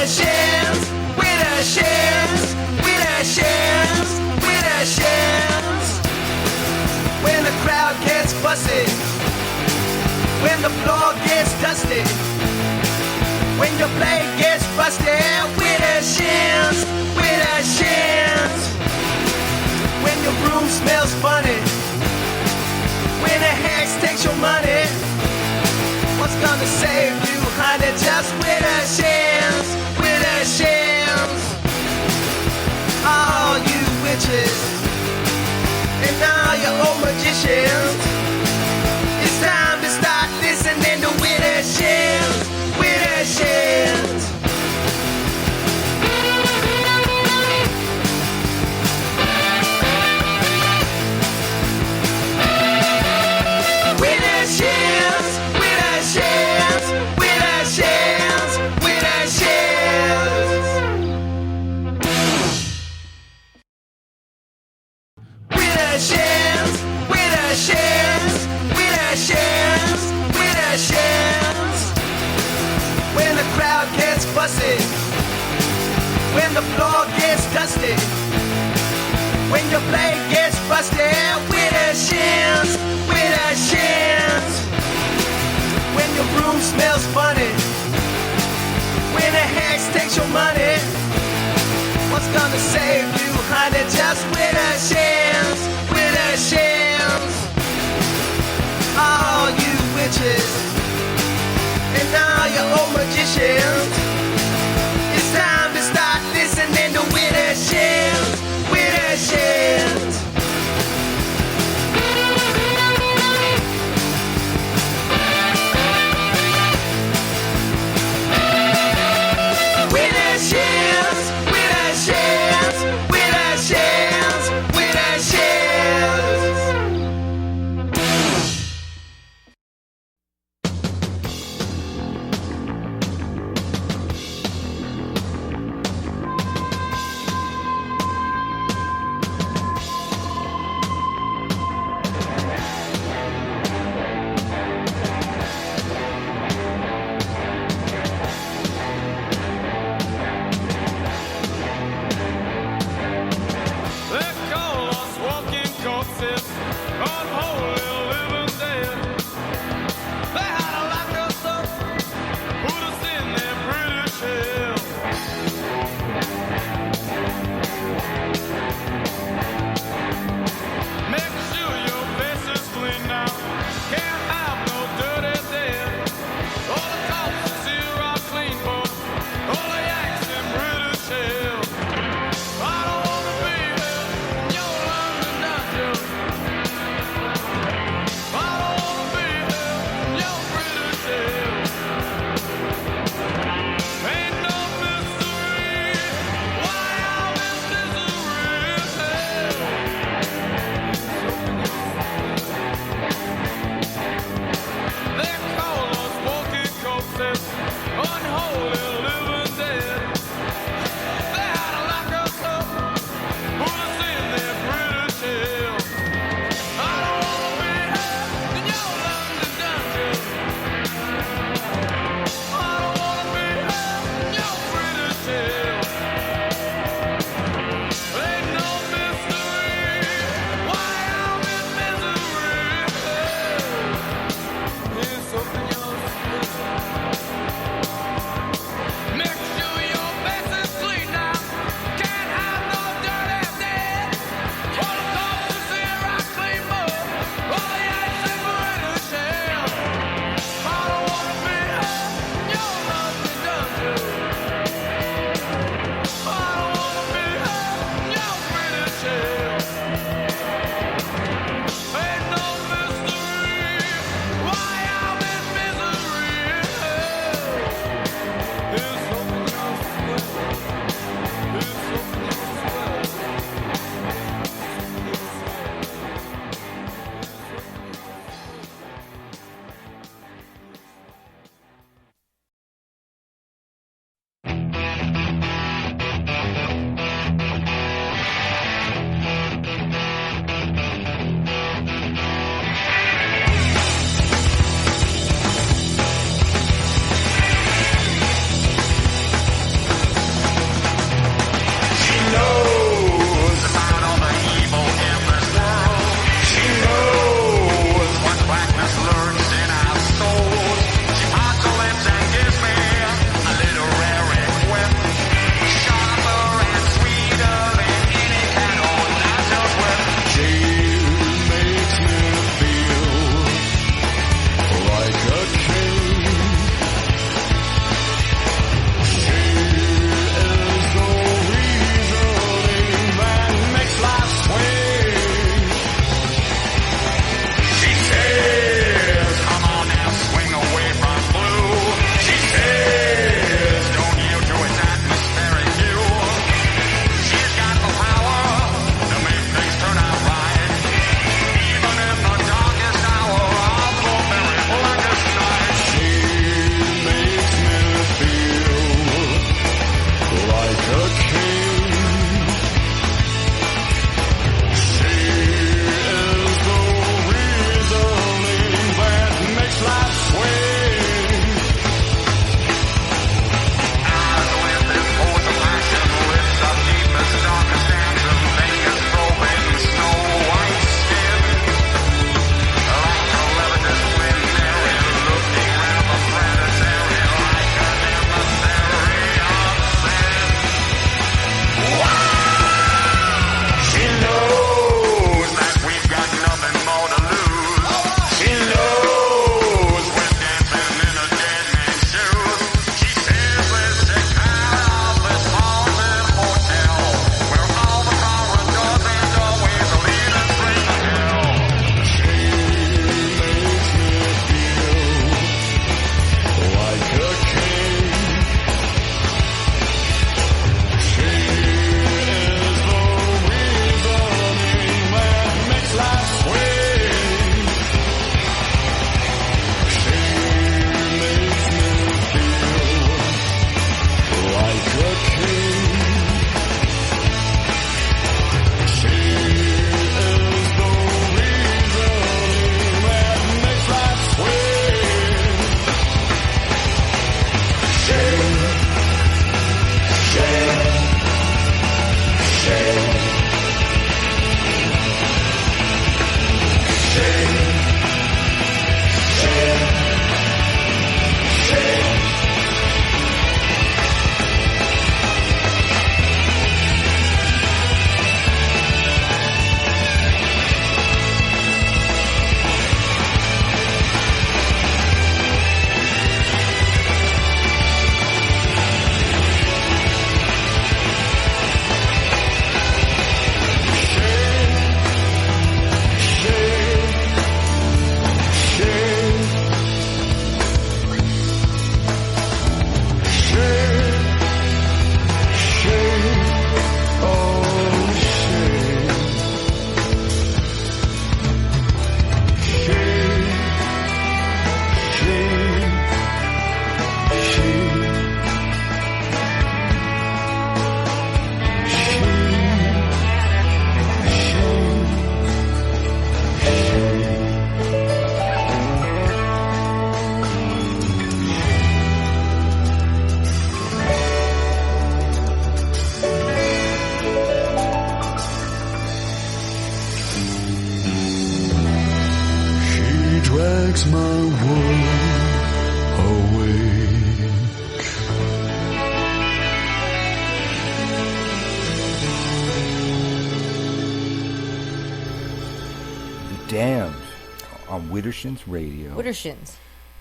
shins, with her shins, with her shins, with her shins. When the crowd gets fussy, when the floor gets dusty, when your blade gets rusty, with her shins, with her shins. When your room smells funny, when a hex takes your money, what's gonna save you, honey? Just with her shins, with her shins. All you witches and all you old magicians, it's time to start listening to with her shins, with her shins. With her shins, with her shins, with her shins, with her shins. With her shins, with her shins, with her shins, with her shins. When the crowd gets fussy, when the floor gets dusty, when your blade gets rusty, with her shins, with her shins. When your room smells funny, when a hex takes your money, what's gonna save you, honey? Just with her shins, with her shins. All you witches and all you old magicians, it's time to start listening to with her shins, with her shins. With her shins, with her shins, with her shins, with her shins. Widdershins Radio. Widdershins.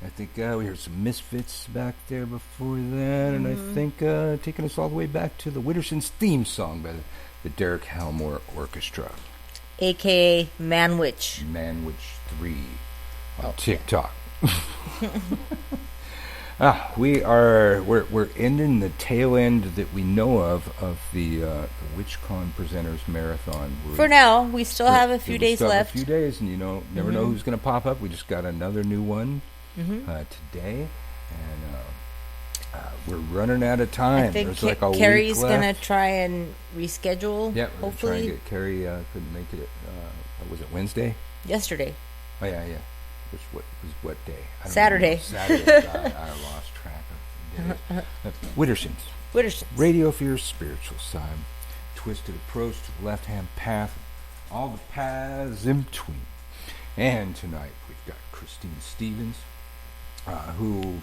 I think we heard some Misfits back there before that, and I think taking us all the way back to the Widdershins theme song by the Derek Halmore Orchestra. A.K.A. Manwich. Manwich 3 on TikTok. We're ending the tail end that we know of the WitchCon Presenters Marathon. For now, we still have a few days left. A few days, and never know who's going to pop up. We just got another new one today, and we're running out of time. I think There's like a Carrie's week going left. to try and reschedule. Yeah, we're hopefully. trying to get Carrie. Couldn't make it. Was it Wednesday? Yesterday. Oh yeah. What day? I don't Saturday. know. Saturday. God, I lost track of the day. Widdershins. Radio for your spiritual side. Twisted approach to the left-hand path. All the paths in between. And tonight we've got Christine Stevens, who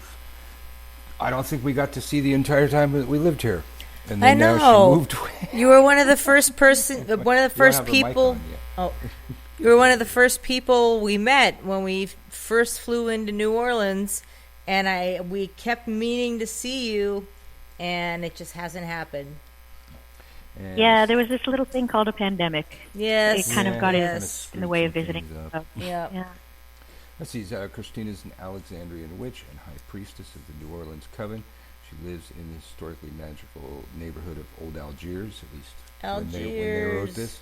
I don't think we got to see the entire time that we lived here. And then I know. Now she moved away. You were one of the first people. Oh. You were one of the first people we met when we first flew into New Orleans, and we kept meaning to see you, and it just hasn't happened. Yeah, there was this little thing called a pandemic. Yes. It kind of got in the way of things visiting. up. Yeah. Let's see, Christine is an Alexandrian witch and high priestess of the New Orleans Coven. She lives in the historically magical neighborhood of Old Algiers, at least when they wrote this.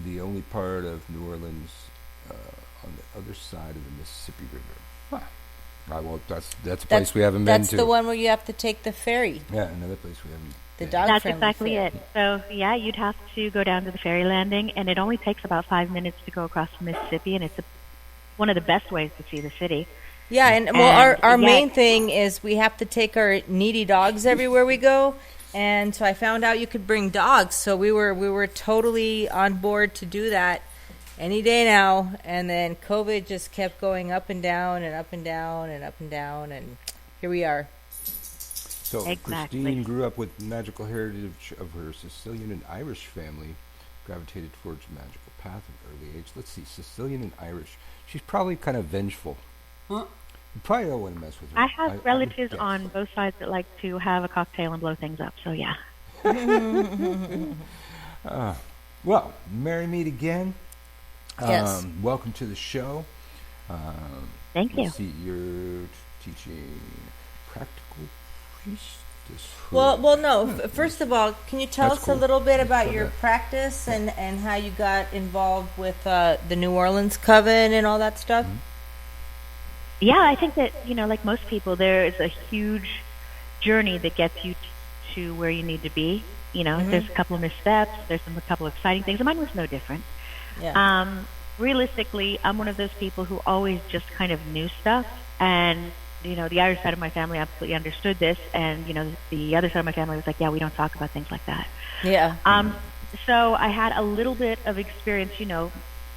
The only part of New Orleans on the other side of the Mississippi River. That's a place we haven't been to. That's the one where you have to take the ferry. Yeah, another place we haven't been. That's exactly it. So, yeah, you'd have to go down to the ferry landing, and it only takes about 5 minutes to go across the Mississippi, and it's one of the best ways to see the city. Yeah, and our main thing is we have to take our needy dogs everywhere we go. And so I found out you could bring dogs, so we were totally on board to do that any day now. And then COVID just kept going up and down and up and down and up and down, and here we are. So Christine grew up with magical heritage of her Sicilian and Irish family, gravitated towards a magical path at an early age. Let's see, Sicilian and Irish. She's probably kind of vengeful. Huh? You probably don't want to mess with her. I have relatives on both sides that like to have a cocktail and blow things up, so yeah. Well, Merry Meet again. Yes. Welcome to the show. Thank you. See, you're teaching practical priestess. Well, no. First of all, can you tell us a little bit about your practice and how you got involved with the New Orleans Coven and all that stuff? Mm-hmm. Yeah, I think that, like most people, there is a huge journey that gets you to where you need to be. There's a couple of missteps, there's a couple of exciting things, and mine was no different. Yeah. Realistically, I'm one of those people who always just kind of knew stuff, and, the Irish side of my family absolutely understood this, and, the other side of my family was like, yeah, we don't talk about things like that. Yeah. So I had a little bit of experience,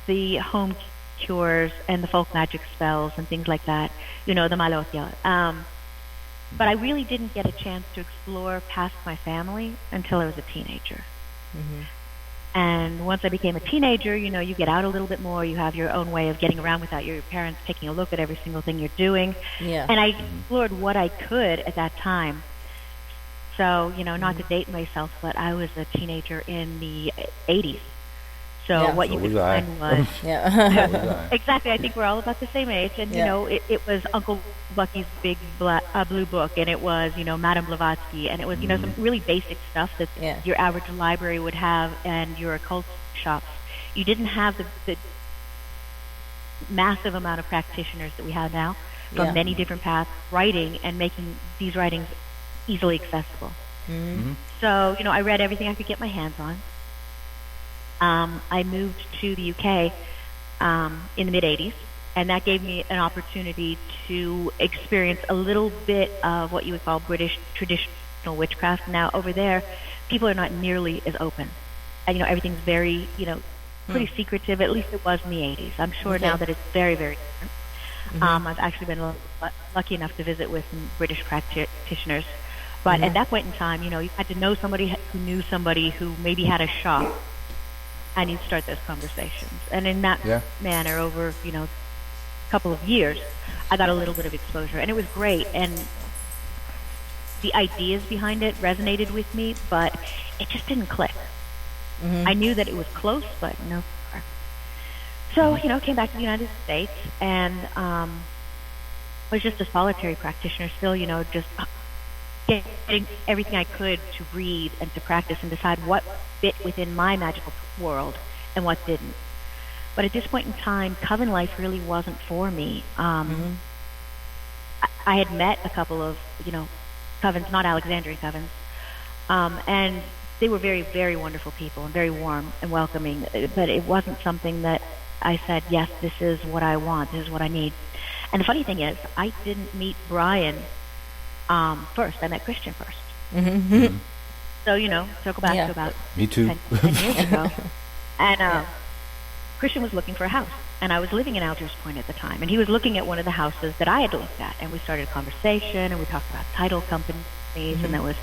the home cures and the folk magic spells and things like that, the malotia. But I really didn't get a chance to explore past my family until I was a teenager. Mm-hmm. And once I became a teenager, you get out a little bit more. You have your own way of getting around without your parents taking a look at every single thing you're doing. Yeah. And I explored what I could at that time. So, not to date myself, but I was a teenager in the 80s. So what you would find was... exactly. I think we're all about the same age. And, it was Uncle Bucky's big blue book, and it was, Madame Blavatsky, and it was, some really basic stuff that your average library would have and your occult shops. You didn't have the massive amount of practitioners that we have now from many different paths, writing and making these writings easily accessible. Mm-hmm. So, I read everything I could get my hands on. I moved to the UK in the mid-'80s, and that gave me an opportunity to experience a little bit of what you would call British traditional witchcraft. Now, over there, people are not nearly as open. And, everything's very, pretty secretive. At least it was in the 80s. I'm sure now that it's very, very different. Mm-hmm. I've actually been lucky enough to visit with some British practitioners. But at that point in time, you had to know somebody who knew somebody who maybe had a shop, and you'd start those conversations. And in that manner, over, couple of years, I got a little bit of exposure, and it was great. And the ideas behind it resonated with me, but it just didn't click. I knew that it was close, but no. So, came back to the United States, and was just a solitary practitioner still, just getting everything I could to read and to practice and decide what fit within my magical world and what didn't. But at this point in time, coven life really wasn't for me. I had met a couple of, covens, not Alexandrian covens, and they were very, very wonderful people and very warm and welcoming, but it wasn't something that I said, yes, this is what I want, this is what I need. And the funny thing is, I didn't meet Brian first. I met Christian first. So, circle back to about Me too. 10 years ago. And Christian was looking for a house. And I was living in Algiers Point at the time. And he was looking at one of the houses that I had looked at. And we started a conversation, and we talked about title companies. And there was,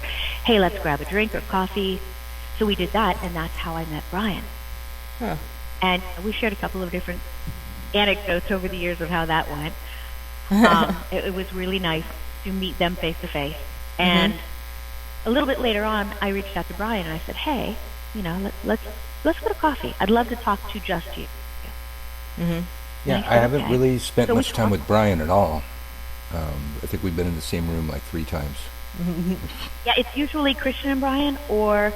hey, let's grab a drink or coffee. So we did that, and that's how I met Brian. Huh. And we shared a couple of different anecdotes over the years of how that went. It was really nice to meet them face to face. And a little bit later on, I reached out to Brian and I said, "Hey, let's go to coffee. I'd love to talk to just you." Yeah, I haven't really spent much time with Brian at all. I think we've been in the same room like 3 times. Yeah, it's usually Christian and Brian, or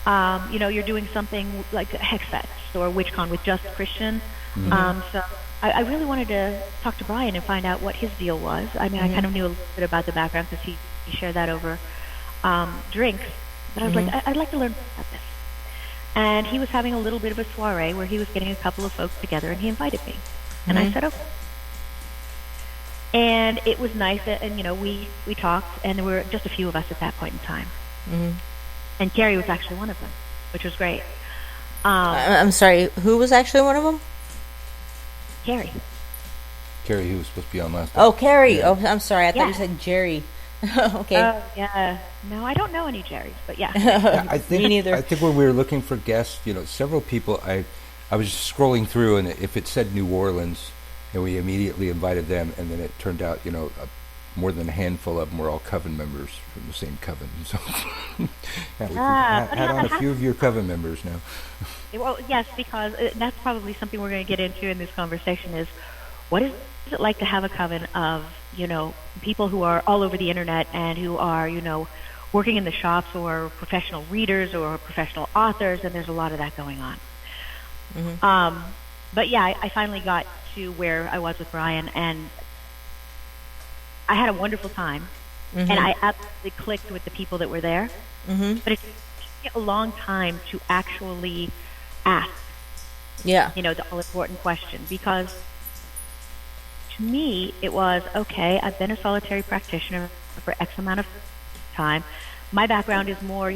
you're doing something like a Hex Fest or WitchCon with just Christian. So I really wanted to talk to Brian and find out what his deal was. I mean, I kind of knew a little bit about the background because he shared that over drinks. But I was like, I'd like to learn about this. And he was having a little bit of a soiree where he was getting a couple of folks together, and he invited me. And I said, okay. And it was nice, and we talked, and there were just a few of us at that point in time. And Carrie was actually one of them, which was great. I'm sorry, who was actually one of them? Carrie. Carrie, who was supposed to be on last time. Oh, Carrie. Yeah. Oh, I'm sorry. I thought you said Jerry. Okay. Oh, yeah. No, I don't know any Jerrys, but yeah. I think, Me neither. I think when we were looking for guests, several people, I was just scrolling through, and if it said New Orleans, and we immediately invited them, and then it turned out, more than a handful of them were all coven members from the same coven. So yeah, we had on a few of your coven members now. Well, yes, because that's probably something we're going to get into in this conversation is what is it like to have a coven of, people who are all over the internet and who are, working in the shops or professional readers or professional authors, and there's a lot of that going on. But yeah, I finally got to where I was with Brian, and I had a wonderful time, and I absolutely clicked with the people that were there. But it took a long time to actually ask, the all-important question, because to me it was, okay, I've been a solitary practitioner for X amount of time. My background is more,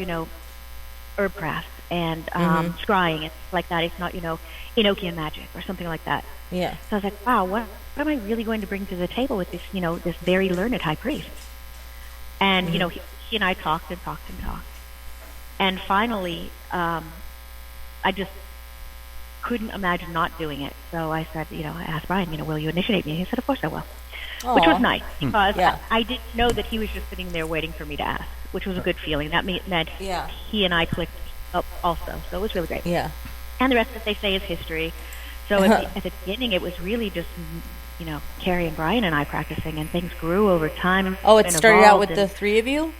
herbcraft and scrying and like that. It's not, Enochian magic or something like that. Yeah. So I was like, wow, what am I really going to bring to the table with this, this very learned high priest? And, he and I talked and talked and talked. And finally, I just couldn't imagine not doing it. So I said, I asked Brian, will you initiate me? And he said, of course I will. Aww. Which was nice, because I didn't know that he was just sitting there waiting for me to ask, which was a good feeling. That meant he and I clicked up also. So it was really great. Yeah. And the rest, as they say, is history. So at the beginning, it was really just, Carrie and Brian and I practicing, and things grew over time. Oh, it started out with the 3 of you?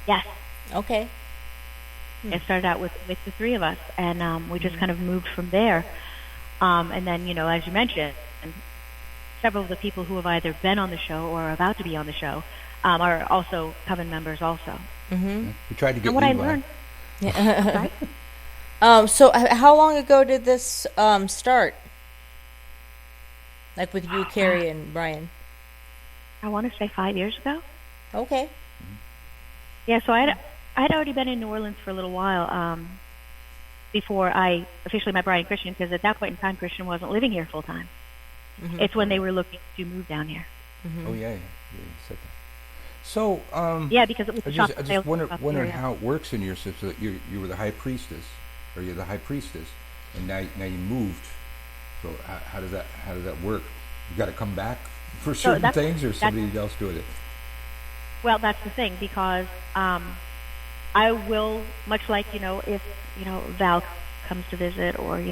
Yes. Okay. It started out with the 3 of us, and we just kind of moved from there. And then, as you mentioned, several of the people who have either been on the show or are about to be on the show are also coven members also. We tried to get and what I learned... So how long ago did this start? Like with you, Carrie, and Brian? I want to say 5 years ago. Okay. Yeah, so I had already been in New Orleans for a little while before I officially met Brian and Christian, because at that point in time, Christian wasn't living here full time. It's when they were looking to move down here. Oh, yeah, you said that. So, because it was I just wondered how it works in your system. So you were the high priestess, or you're the high priestess, and now you moved So how does that work? You got to come back for certain things, or somebody else doing it? Well, that's the thing, because I will, much like, if, Val comes to visit, or,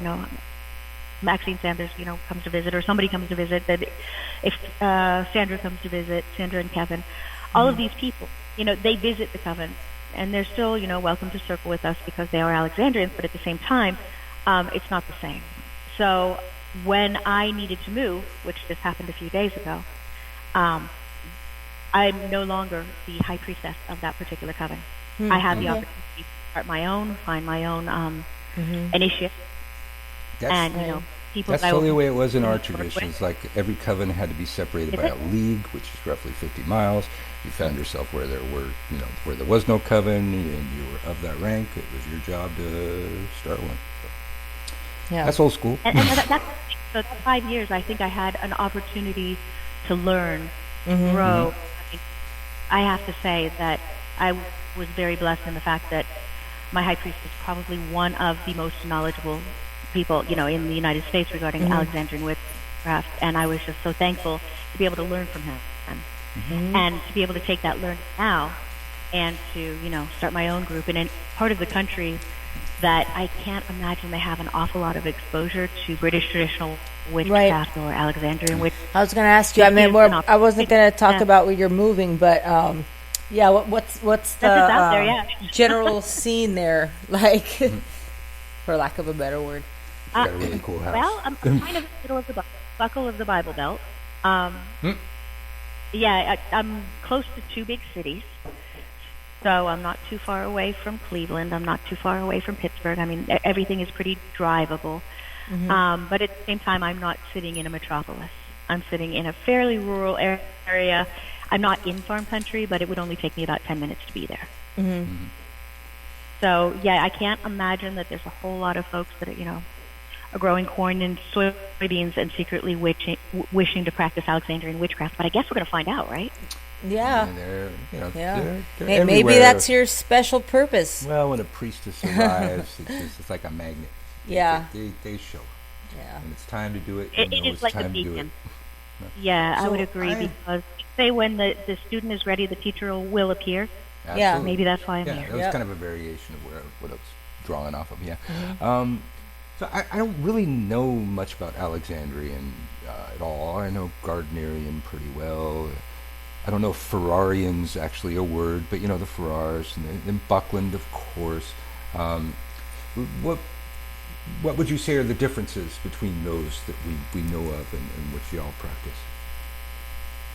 Maxine Sanders, comes to visit, or somebody comes to visit, that if Sandra comes to visit, Sandra and Kevin, all of these people, they visit the coven, and they're still, welcome to circle with us because they are Alexandrians, but at the same time, it's not the same. So when I needed to move, which just happened a few days ago, I'm no longer the high priestess of that particular coven. I have the opportunity to start my own, find my own initiative. And, people that's totally the way it was in our traditions. Like every coven had to be separated by a league, which is roughly 50 miles. You found yourself where there were, where there was no coven, and you were of that rank. It was your job to start one. So. Yeah, that's old school. And that's so 5 years. I think I had an opportunity to learn, grow. I have to say that I was very blessed in the fact that my high priest is probably one of the most knowledgeable people, in the United States regarding Alexandrian witchcraft, and I was just so thankful to be able to learn from him, and to be able to take that learning now, and to, start my own group in a part of the country that I can't imagine they have an awful lot of exposure to British traditional witchcraft or Alexandrian witchcraft. I was going to ask you. I wasn't going to talk about where you're moving, but what's the general scene there like, for lack of a better word? Got a really cool house. Well, I'm kind of in the middle of the buckle of the Bible Belt. Yeah, I'm close to two big cities. So I'm not too far away from Cleveland. I'm not too far away from Pittsburgh. I mean, everything is pretty drivable. But at the same time, I'm not sitting in a metropolis. I'm sitting in a fairly rural area. I'm not in farm country, but it would only take me about 10 minutes to be there. So, yeah, I can't imagine that there's a whole lot of folks that are growing corn and soybeans and secretly wishing to practice Alexandrian witchcraft. But I guess we're going to find out, right? Yeah. They're maybe that's your special purpose. Well, when a priestess arrives, it's like a magnet. They show. Yeah. When it's time to do it, it's like time a beacon. to do it. Yeah, I would agree, because say when the student is ready, the teacher will appear. Absolutely. Yeah, maybe that's why I'm here. That was kind of a variation of what I was drawing off of. Yeah. So I don't really know much about Alexandrian at all. I know Gardnerian pretty well. I don't know if Ferrarian's actually a word, but the Ferrars and Buckland, of course. What would you say are the differences between those that we know of and which y'all practice?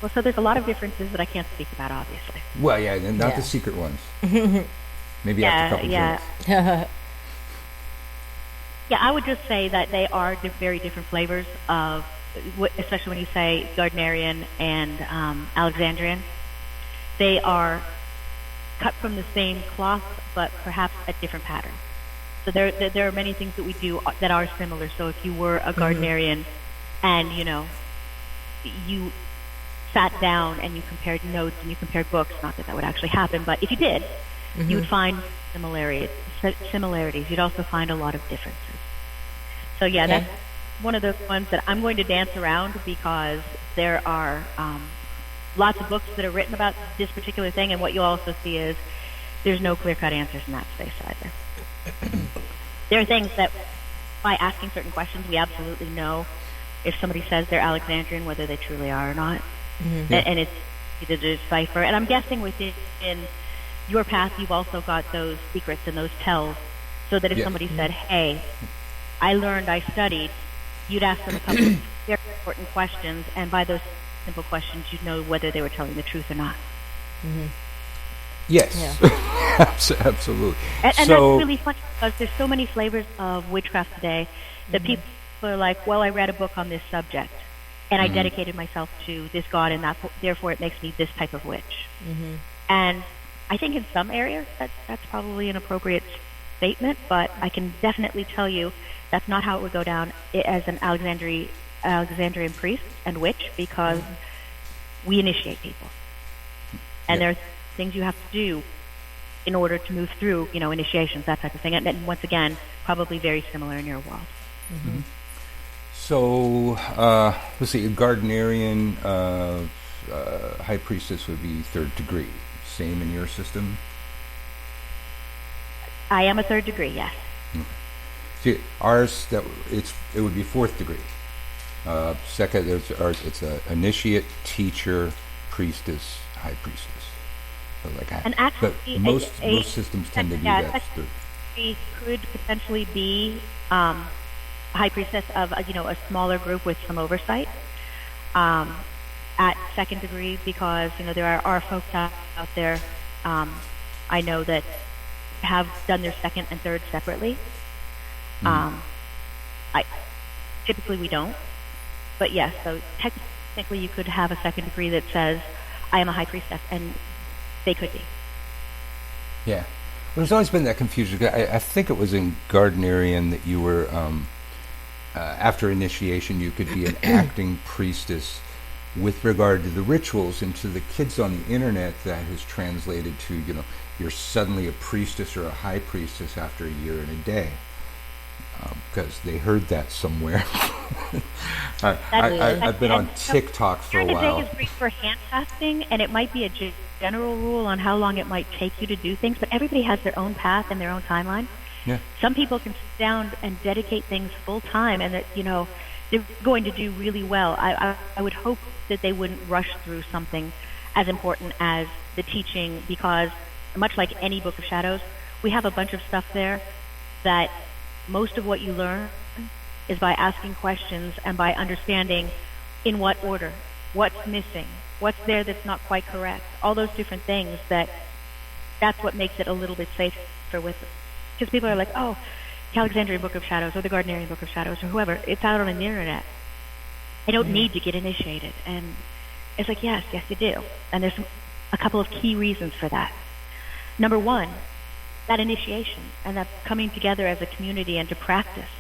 Well, so there's a lot of differences that I can't speak about, obviously. Well, yeah, and not the secret ones. Maybe after a couple drinks. Yeah, I would just say that they are very different flavors of, especially when you say Gardnerian and Alexandrian. They are cut from the same cloth, but perhaps a different pattern. So there are many things that we do that are similar. So if you were a Gardnerian and, you sat down and you compared notes and you compared books, not that would actually happen, but if you did, you would find similarities. You'd also find a lot of differences. So yeah, that's one of those ones that I'm going to dance around, because there are lots of books that are written about this particular thing, and what you'll also see is there's no clear-cut answers in that space either. There are things that, by asking certain questions, we absolutely know if somebody says they're Alexandrian, whether they truly are or not. And it's easy to decipher. And I'm guessing within your path, you've also got those secrets and those tells, so that if somebody said, hey, I learned, I studied, you'd ask them a couple of very important questions, and by those simple questions, you'd know whether they were telling the truth or not. Yes, absolutely. And that's really funny, because there's so many flavors of witchcraft today that people are like, well, I read a book on this subject, and I dedicated myself to this god, and therefore it makes me this type of witch. And I think in some areas that's probably an appropriate statement, but I can definitely tell you that's not how it would go down as an Alexandrian priest and witch, because we initiate people. And there are things you have to do in order to move through, initiations, that type of thing. And once again, probably very similar in your world. So, let's see, a Gardnerian high priestess would be 3rd degree. Same in your system? I am a 3rd degree, yes. See, ours, it would be 4th degree. Second, it's a initiate, teacher, priestess, high priestess. So and actually, but most systems tend to do that. We could potentially be a high priestess of a smaller group with some oversight at 2nd degree, because there are folks out there I know that have done their 2nd and 3rd separately. Typically we don't, but yes. So technically, you could have a 2nd degree that says, "I am a high priestess," and they could be. Yeah, well, there's always been that confusion. I think it was in Gardnerian that you were after initiation, you could be an acting priestess with regard to the rituals, and to the kids on the internet that has translated to you're suddenly a priestess or a high priestess after a year and a day. Because they heard that somewhere. I've been on TikTok for a while. Year and a day is great for hand fasting, and it might be a general rule on how long it might take you to do things, but everybody has their own path and their own timeline. Yeah. Some people can sit down and dedicate things full time, and they're going to do really well. I would hope that they wouldn't rush through something as important as the teaching, because much like any Book of Shadows, we have a bunch of stuff there that most of what you learn is by asking questions and by understanding in what order, what's missing, what's there that's not quite correct, all those different things. That's what makes it a little bit safer with it. Because people are like, oh, the Alexandrian Book of Shadows or the Gardnerian Book of Shadows or whoever, it's out on the internet. I don't need to get initiated. And it's like, yes, you do. And there's a couple of key reasons for that. Number one, that initiation and that coming together as a community and to practice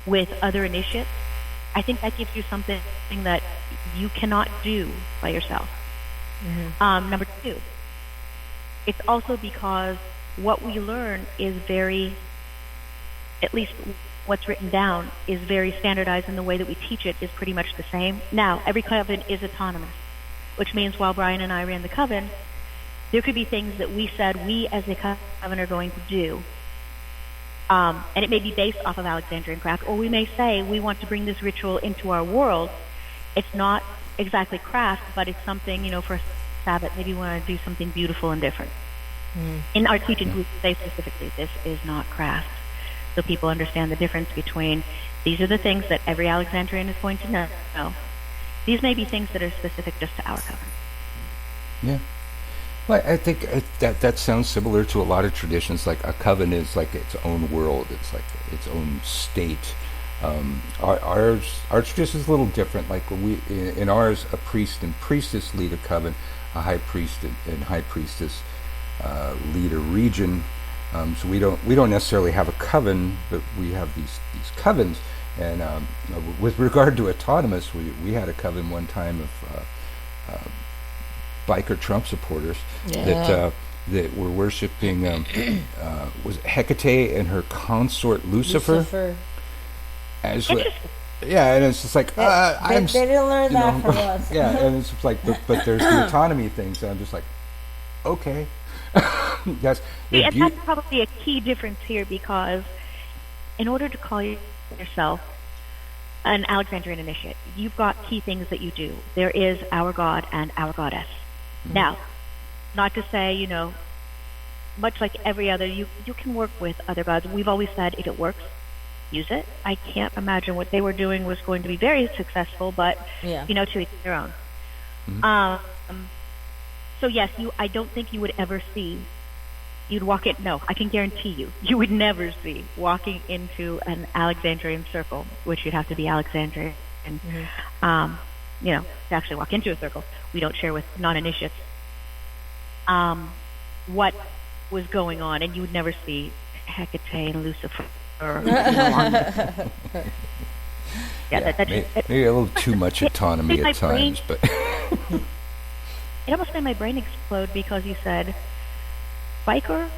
with other initiates, I think that gives you something that you cannot do by yourself. Number two, it's also because what we learn is very, at least what's written down, is very standardized, and the way that we teach it is pretty much the same. Now, every coven is autonomous, which means while Brian and I ran the coven, there could be things that we said we as a coven are going to do, and it may be based off of Alexandrian craft, or we may say we want to bring this ritual into our world. It's not exactly craft, but it's something, for Sabbath, maybe we want to do something beautiful and different. In our teachings, we say specifically, this is not craft, so people understand the difference between these are the things that every Alexandrian is going to know. These may be things that are specific just to our coven. Yeah. Well, I think that sounds similar to a lot of traditions. Like a coven is like its own world. It's like its own state. Our tradition is a little different. Like in ours, a priest and priestess lead a coven. A high priest and high priestess lead a region. So we don't necessarily have a coven, but we have these covens. And with regard to autonomous, we had a coven one time of biker Trump supporters that were worshiping was Hecate and her consort Lucifer. And it's just like they didn't learn that from us. Yeah, and it's just like, but there's the autonomy things, and I'm just like, okay. Yes, and that's probably a key difference here, because in order to call yourself an Alexandrian initiate, you've got key things that you do. There is our god and our goddess. Now, not to say, much like every other, you can work with other gods. We've always said, if it works, use it. I can't imagine what they were doing was going to be very successful, but, to each their own. So yes, I don't think you would ever see, you'd walk in, no, I can guarantee you would never see walking into an Alexandrian circle, which you'd have to be Alexandrian, to actually walk into a circle. We don't share with non-initiates what was going on, and you would never see Hecate and Lucifer. Maybe a little too much autonomy at times, but it almost made my brain explode, because you said biker,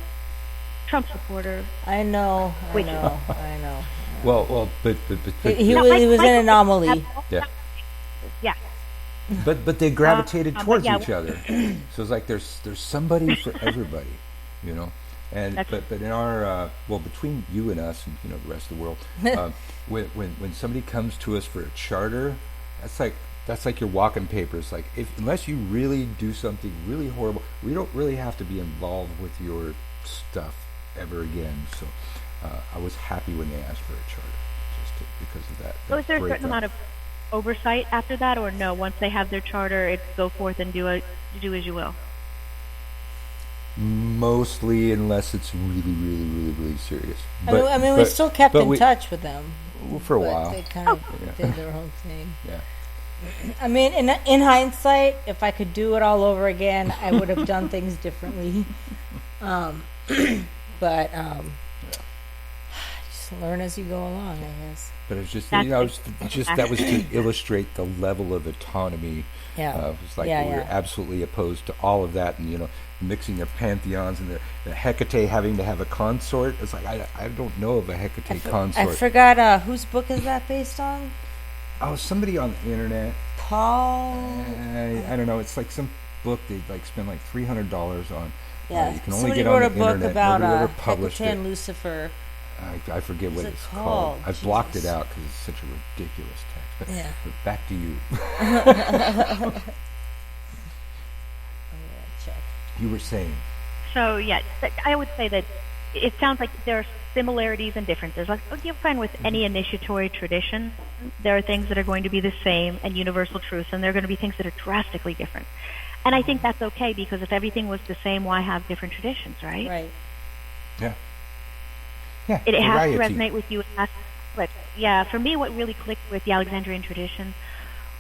Trump supporter. I know. but He was an anomaly. yeah. Yeah. But they gravitated towards yeah. each other. So it's like there's somebody for everybody, you know. And but in our between you and us and the rest of the world, when somebody comes to us for a charter, that's like your walking papers. Like unless you really do something really horrible, we don't really have to be involved with your stuff ever again. So I was happy when they asked for a charter, because of that. So is there a certain amount of oversight after that, or no? Once they have their charter, it's go forth and do as you will. Mostly, unless it's really, really, really, really serious. We still kept in touch with them for a while. They kind of did their own thing. Yeah. I mean, in hindsight, if I could do it all over again, I would have done things differently. But just learn as you go along, I guess. But it was just, that was to illustrate the level of autonomy. Yeah. It was like we were absolutely opposed to all of that, and mixing their pantheons and the Hecate having to have a consort. It's like I don't know of a Hecate consort. I forgot whose book is that based on? Oh, somebody on the internet. Paul. I don't know. It's like some book they spend like $300 on. Yeah, you can only somebody get wrote on the a book internet. about Hecate and Lucifer. I forget what it's called. I've blocked it out because it's such a ridiculous text. But back to you. Check. You were saying. So yeah, I would say that it sounds like there are similarities and differences. Like you'll find with any initiatory tradition, there are things that are going to be the same and universal truths, and there are going to be things that are drastically different. And I think that's okay, because if everything was the same, why have different traditions, right? Right. Yeah. Yeah. It has to resonate with you. It has to click. Yeah. For me, what really clicked with the Alexandrian tradition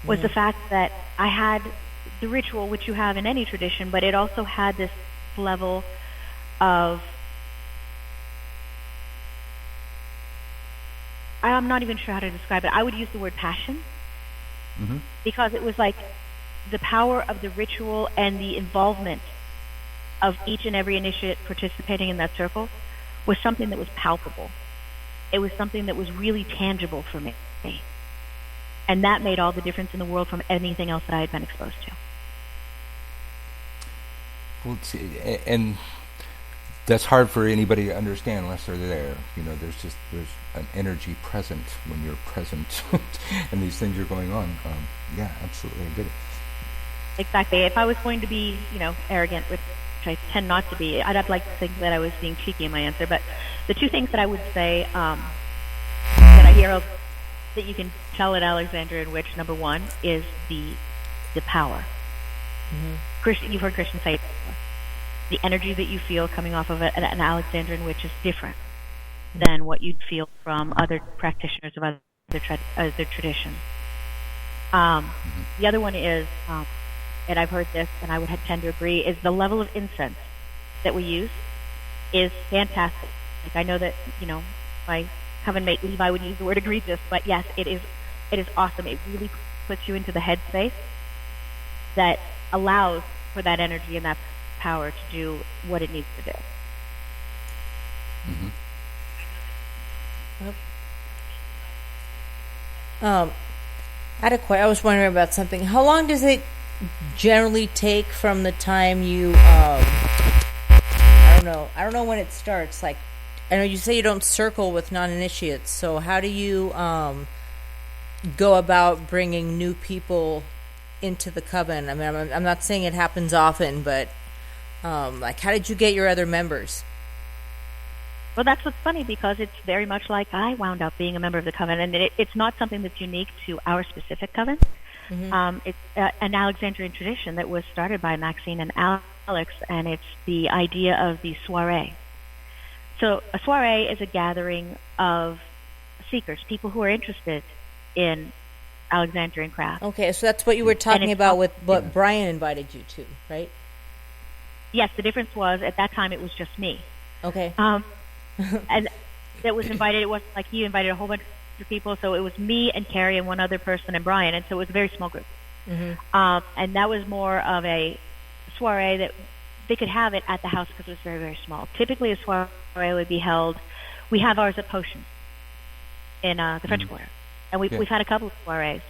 was the fact that I had the ritual, which you have in any tradition, but it also had this level of, I'm not even sure how to describe it. I would use the word passion, because it was like the power of the ritual and the involvement of each and every initiate participating in that circle was something that was palpable. It was something that was really tangible for me. And that made all the difference in the world from anything else that I had been exposed to. Well, and that's hard for anybody to understand unless they're there. There's an energy present when you're present, and these things are going on. Yeah, absolutely, I get it. Exactly. If I was going to be, arrogant, which I tend not to be, I'd like to think that I was being cheeky in my answer. But the two things that I would say that I hear of that you can tell at Alexandrian Witch, number one, is the power. You've heard Christian say it before. The energy that you feel coming off of an Alexandrian Witch is different than what you'd feel from other practitioners of other traditions. The other one is, and I've heard this, and I would tend to agree, is the level of incense that we use is fantastic. Like I know that my coven mate Levi would use the word egregious, but yes, it is awesome. It really puts you into the headspace that allows for that energy and that power to do what it needs to do. I was wondering about something. How long does it generally take from the time you I don't know when it starts? Like, I know you say you don't circle with non-initiates, so how do you go about bringing new people into the coven? I mean, I'm not saying it happens often, but like, how did you get your other members? Well, that's what's funny, because it's very much like I wound up being a member of the coven, and it's not something that's unique to our specific coven. It's an Alexandrian tradition that was started by Maxine and Alex, and it's the idea of the soiree. So a soiree is a gathering of seekers, people who are interested in Alexandrian craft. Okay, so that's what you were talking about with what Brian invited you to, right? Yes, the difference was at that time it was just me. Okay. And that was invited. It wasn't like he invited a whole bunch of people. So it was me and Carrie and one other person and Brian, and so it was a very small group. And that was more of a soiree that they could have it at the house because it was very, very small. Typically, a soiree would be held. We have ours at Potion in the French Quarter, and we've had a couple of soirees,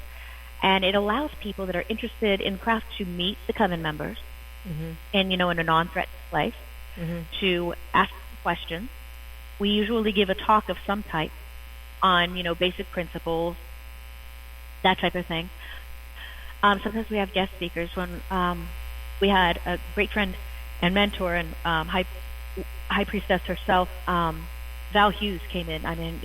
and it allows people that are interested in craft to meet the coven members, in in a non-threatening place, to ask questions. We usually give a talk of some type on basic principles, that type of thing. Sometimes we have guest speakers. When we had a great friend and mentor and high priestess herself, Val Hughes, came in. I mean,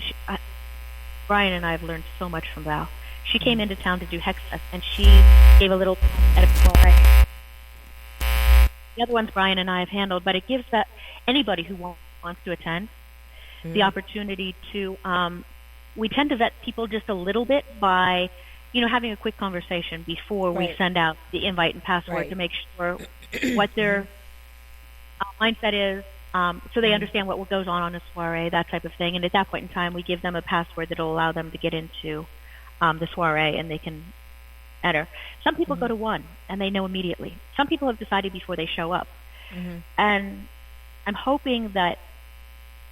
Brian and I have learned so much from Val. She came into town to do Hex Fest, and she gave a little at a soiree. The other ones Brian and I have handled, but it gives that anybody who wants to attend the opportunity to. We tend to vet people just a little bit by, having a quick conversation before we send out the invite and password to make sure what their mindset is, so they understand what goes on a soiree, that type of thing. And at that point in time, we give them a password that will allow them to get into the soiree, and they can enter. Some people go to one, and they know immediately. Some people have decided before they show up. And I'm hoping that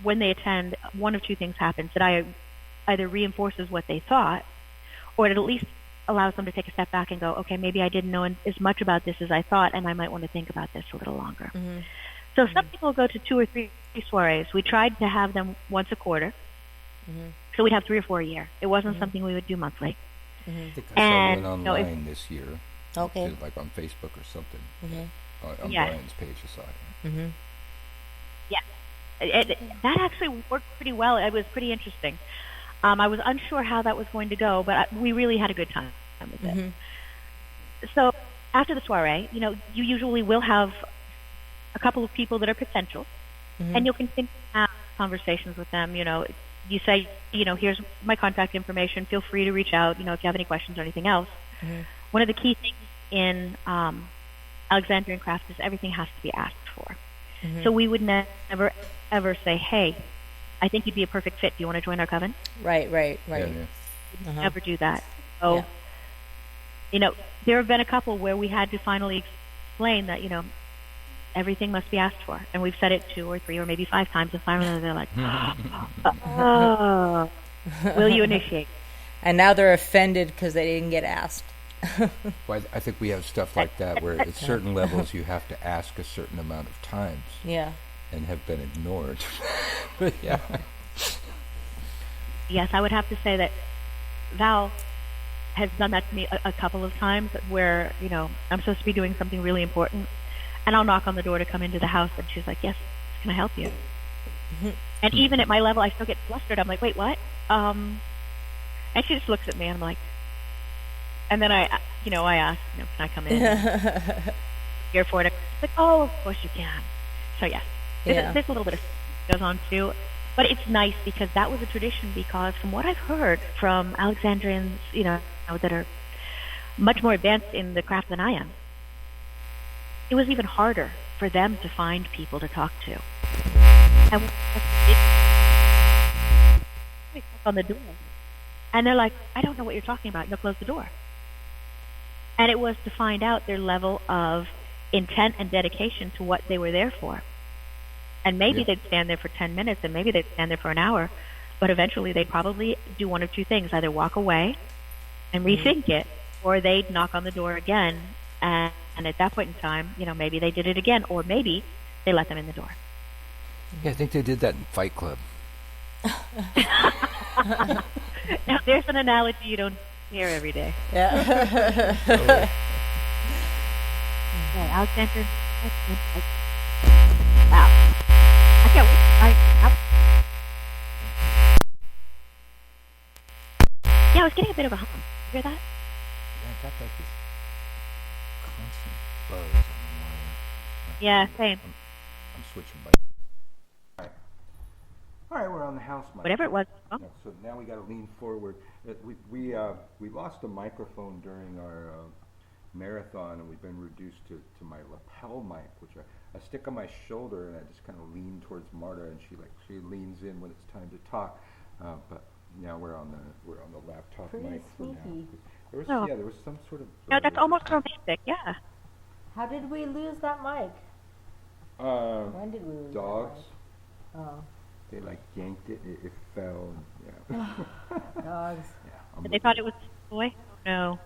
when they attend, one of two things happens, that either reinforces what they thought, or it at least allows them to take a step back and go, okay, maybe I didn't know as much about this as I thought, and I might want to think about this a little longer. So some people go to 2 or 3 soirees. We tried to have them once a quarter, so we'd have 3 or 4 a year. It wasn't something we would do monthly. I think I saw one online this year. Okay. Like on Facebook or something. On Brian's page, I saw it. Yeah. That actually worked pretty well. It was pretty interesting. I was unsure how that was going to go, but we really had a good time with it. So after the soiree, you usually will have a couple of people that are potential, and you'll continue to have conversations with them. You say, here's my contact information. Feel free to reach out, if you have any questions or anything else. One of the key things in Alexandrian craft is everything has to be asked for. So we would never, ever say, hey, I think you'd be a perfect fit. Do you want to join our coven? Right. Yeah. We'd never do that. So, there have been a couple where we had to finally explain that, everything must be asked for. And we've said it 2 or 3 or maybe 5 times, and finally they're like, oh, will you initiate? And now they're offended because they didn't get asked. Well, I think we have stuff like that where at certain levels you have to ask a certain amount of times. Yeah. And have been ignored. But yeah. Yes, I would have to say that Val has done that to me a couple of times where, I'm supposed to be doing something really important, and I'll knock on the door to come into the house, and she's like, yes, can I help you? And even at my level, I still get flustered. I'm like, wait, what? And she just looks at me, and I'm like, and then I ask, can I come in? Here for it. She's like, oh, of course you can. So yes. There's a little bit of goes on too, but it's nice because that was a tradition. Because from what I've heard from Alexandrians, that are much more advanced in the craft than I am, it was even harder for them to find people to talk to. And we knock on the door, and they're like, "I don't know what you're talking about." And they'll close the door. And it was to find out their level of intent and dedication to what they were there for. And maybe they'd stand there for 10 minutes, and maybe they'd stand there for an hour, but eventually they'd probably do one of two things: either walk away and rethink it, or they'd knock on the door again, and at that point in time, maybe they did it again, or maybe they let them in the door. Yeah, I think they did that in Fight Club. Now, there's an analogy you don't hear every day. Yeah. Alexander. Wow. I can't wait. Yeah, I was getting a bit of a hum. You hear that? Yeah, I got like this constant buzz on the line. Yeah, same. I'm switching by. All right, we're on the house mic. Whatever it was. Oh. Yeah, so now we got to lean forward. We lost a microphone during our marathon, and we've been reduced to my lapel mic, which I stick on my shoulder, and I just kind of lean towards Marta, and she leans in when it's time to talk. But now we're on the laptop Pretty mic for now. sneaky. There was some sort of. No, that's almost romantic. Yeah. How did we lose that mic? When did we lose dogs. that mic? Oh. They yanked it. It fell. Dogs. And they thought it was a boy? No.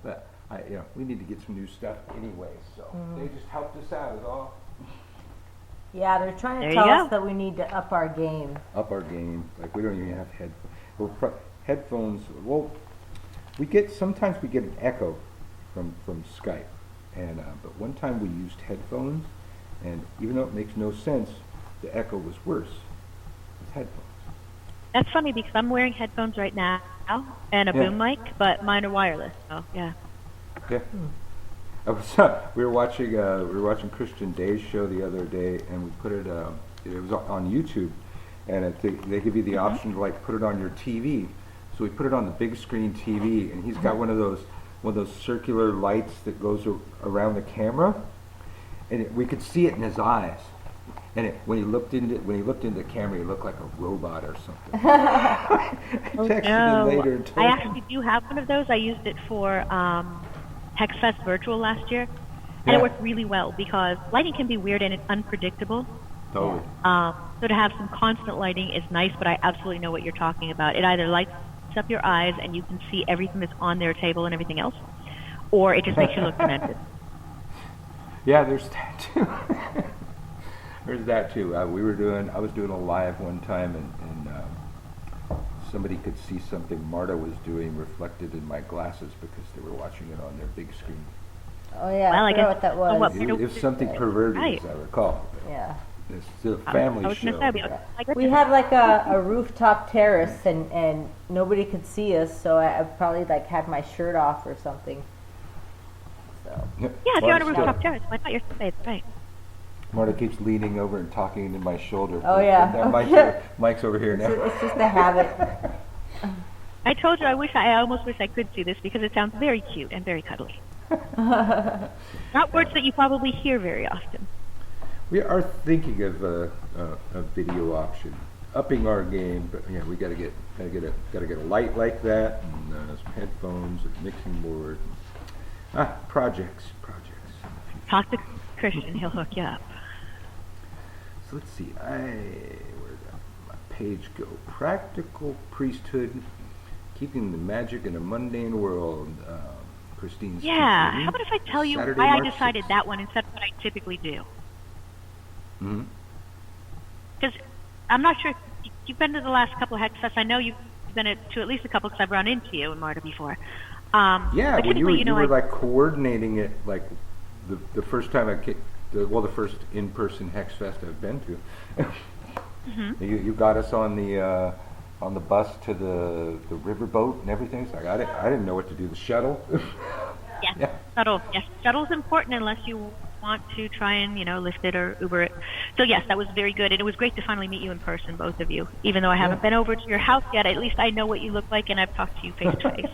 But we need to get some new stuff anyway, so they just helped us out is all. Yeah, they're trying to There tell you us go. that we need to up our game. Up our game. Like we don't even have headphones. Well, sometimes we get an echo from Skype, and but one time we used headphones, and even though it makes no sense, the echo was worse with headphones. That's funny because I'm wearing headphones right now and a boom mic, but mine are wireless. So yeah. Yeah. We were watching Christian Day's show the other day, and we put it. It was on YouTube, and they give you the option to like put it on your TV. So we put it on the big screen TV, and he's got one of those circular lights that goes around the camera, and we could see it in his eyes. And when he looked into the camera, he looked like a robot or something. I texted him later and told I him. actually do have one of those. I used it for HexFest Virtual last year, and it worked really well because lighting can be weird and it's unpredictable. Totally. So to have some constant lighting is nice, but I absolutely know what you're talking about. It either lights up your eyes and you can see everything that's on their table and everything else, or it just makes you look demented. Yeah, there's that too. There's that too. I was doing a live one time, and somebody could see something Marta was doing reflected in my glasses because they were watching it on their big screen. Oh yeah, Well, I I forgot guess- what that oh, was. what- It was something perverted, Right. as I recall. Yeah. It's a family I was show. going to say, I guess We had like a rooftop terrace, and nobody could see us, so I probably like had my shirt off or something. So. yeah, if you're on a Marta rooftop still- terrace, why not? You're safe, right? Marta keeps leaning over and talking into my shoulder. Oh, yeah. And that mic's over here now. It's just a habit. I told you I almost wish I could see this because it sounds very cute and very cuddly. Not words that you probably hear very often. We are thinking of a video option, upping our game, but yeah, we gotta get a light like that, and some headphones, and mixing board, projects. Talk to Christian, he'll hook you up. So let's see, where'd my page go? Practical priesthood, keeping the magic in a mundane world. Christine's Yeah, teaching, how about if I tell you Saturday, why I March decided 6th. that one instead of what I typically do? Mm-hmm. Because I'm not sure if you've been to the last couple of HexFests. I know you've been to at least a couple because I've run into you and Marta before. Yeah, but when you typically, were like coordinating it, like the first time the first in-person Hex Fest I've been to. You got us on the bus to the riverboat and everything. So I didn't know what to do. The shuttle. Yes, Yeah. shuttle. Yes, shuttle's important unless you want to try and lift it or Uber it. So yes, that was very good, and it was great to finally meet you in person, both of you. Even though I haven't been over to your house yet, at least I know what you look like, and I've talked to you face to face.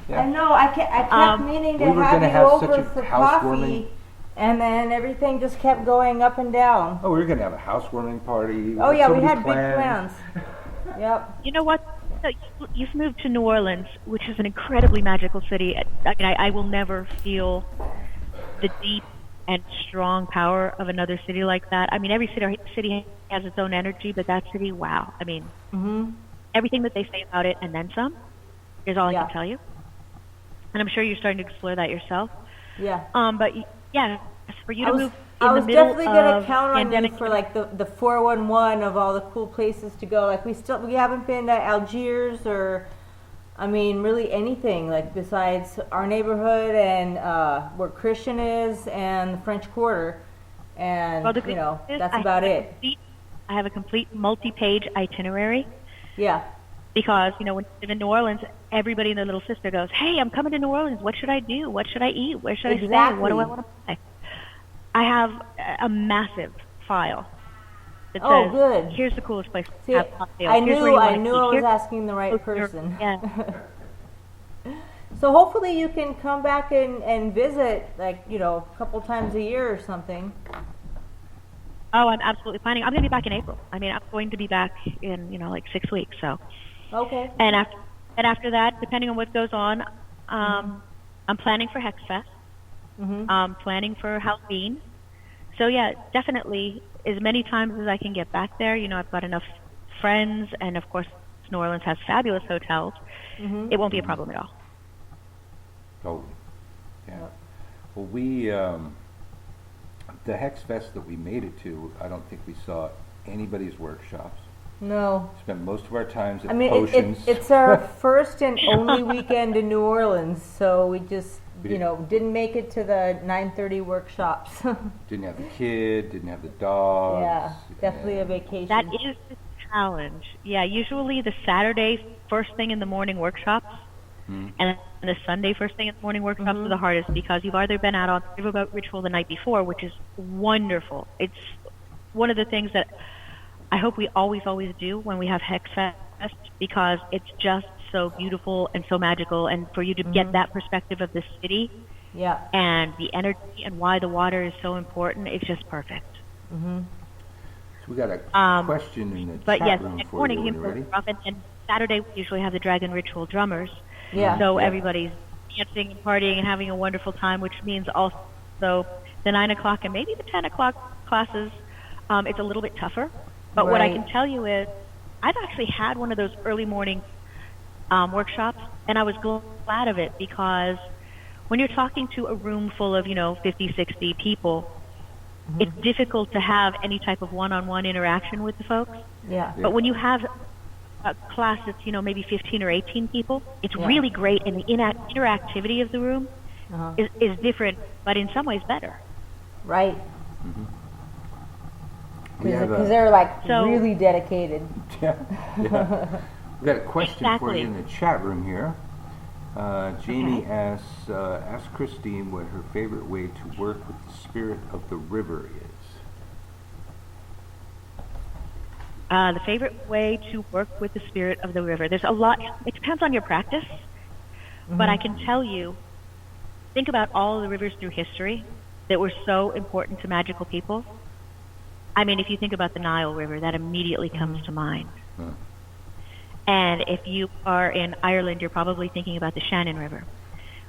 Yeah. I know. I kept meaning to we were have gonna you have over such a for housewarming- coffee, and then everything just kept going up and down. Oh, we were gonna have a housewarming party. Oh yeah, so we many had big plans. Yep. You know what? So you've moved to New Orleans, which is an incredibly magical city. I will never feel the deep and strong power of another city like that. I mean, every city has its own energy, but that city, wow. I mean, everything that they say about it and then some is all I can tell you. And I'm sure you're starting to explore that yourself. Yeah. But yeah, for you to move I in was the middle definitely gonna of count on you pandemic, for like the 411 of all the cool places to go. Like we haven't been to Algiers or, I mean, really anything like besides our neighborhood and where Christian is and the French Quarter, and well, the good news is that's about it. I have a complete multi-page itinerary. Yeah. Because, when you live in New Orleans, everybody and their little sister goes, hey, I'm coming to New Orleans. What should I do? What should I eat? Where should I stay? What do I want to buy? I have a massive file that says, good. here's the coolest place See, to have cocktails. I Here's knew where you I wanna knew eat. I was Here's- asking the right person. Yeah. So hopefully you can come back and visit like, a couple times a year or something. Oh, I'm absolutely planning. I'm going to be back in April. I mean, I'm going to be back in, like 6 weeks. So, Okay. and after that, depending on what goes on, I'm planning for HexFest. Planning for Halloween. So yeah, definitely as many times as I can get back there. I've got enough friends, and of course, New Orleans has fabulous hotels, it won't be a problem at all. Totally. Yeah. Well, we, the Hex Fest that we made it to, I don't think we saw anybody's workshops. No. Spent most of our times at I mean, Potions. it's our first and only weekend in New Orleans, so we just, didn't make it to the 9:30 workshops. Didn't have the kid, didn't have the dogs. Yeah, definitely a vacation. That is the challenge. Yeah, usually the Saturday first thing in the morning workshops and the Sunday first thing in the morning workshops are the hardest because you've either been out on the riverboat ritual the night before, which is wonderful. It's one of the things that I hope we always do when we have Hex Fest because it's just so beautiful and so magical, and for you to get that perspective of the city and the energy and why the water is so important, it's just perfect. So we got a question in the chat room next for morning you. When you're ready? and Saturday we usually have the Dragon Ritual drummers. Yeah. So everybody's dancing and partying and having a wonderful time, which means also the 9 o'clock and maybe the 10 o'clock classes, it's a little bit tougher. But what I can tell you is I've actually had one of those early morning workshops, and I was glad of it because when you're talking to a room full of, 50, 60 people, it's difficult to have any type of one-on-one interaction with the folks. Yeah. But when you have a class that's, maybe 15 or 18 people, it's really great, and the interactivity of the room is different, but in some ways better. Right. Because they're really dedicated. Yeah. We got a question for you in the chat room here. Jamie asks, ask Christine what her favorite way to work with the spirit of the river is. The favorite way to work with the spirit of the river. There's a lot. It depends on your practice, but I can tell you, think about all the rivers through history that were so important to magical people. I mean, if you think about the Nile River, that immediately comes to mind. And if you are in Ireland, you're probably thinking about the Shannon River.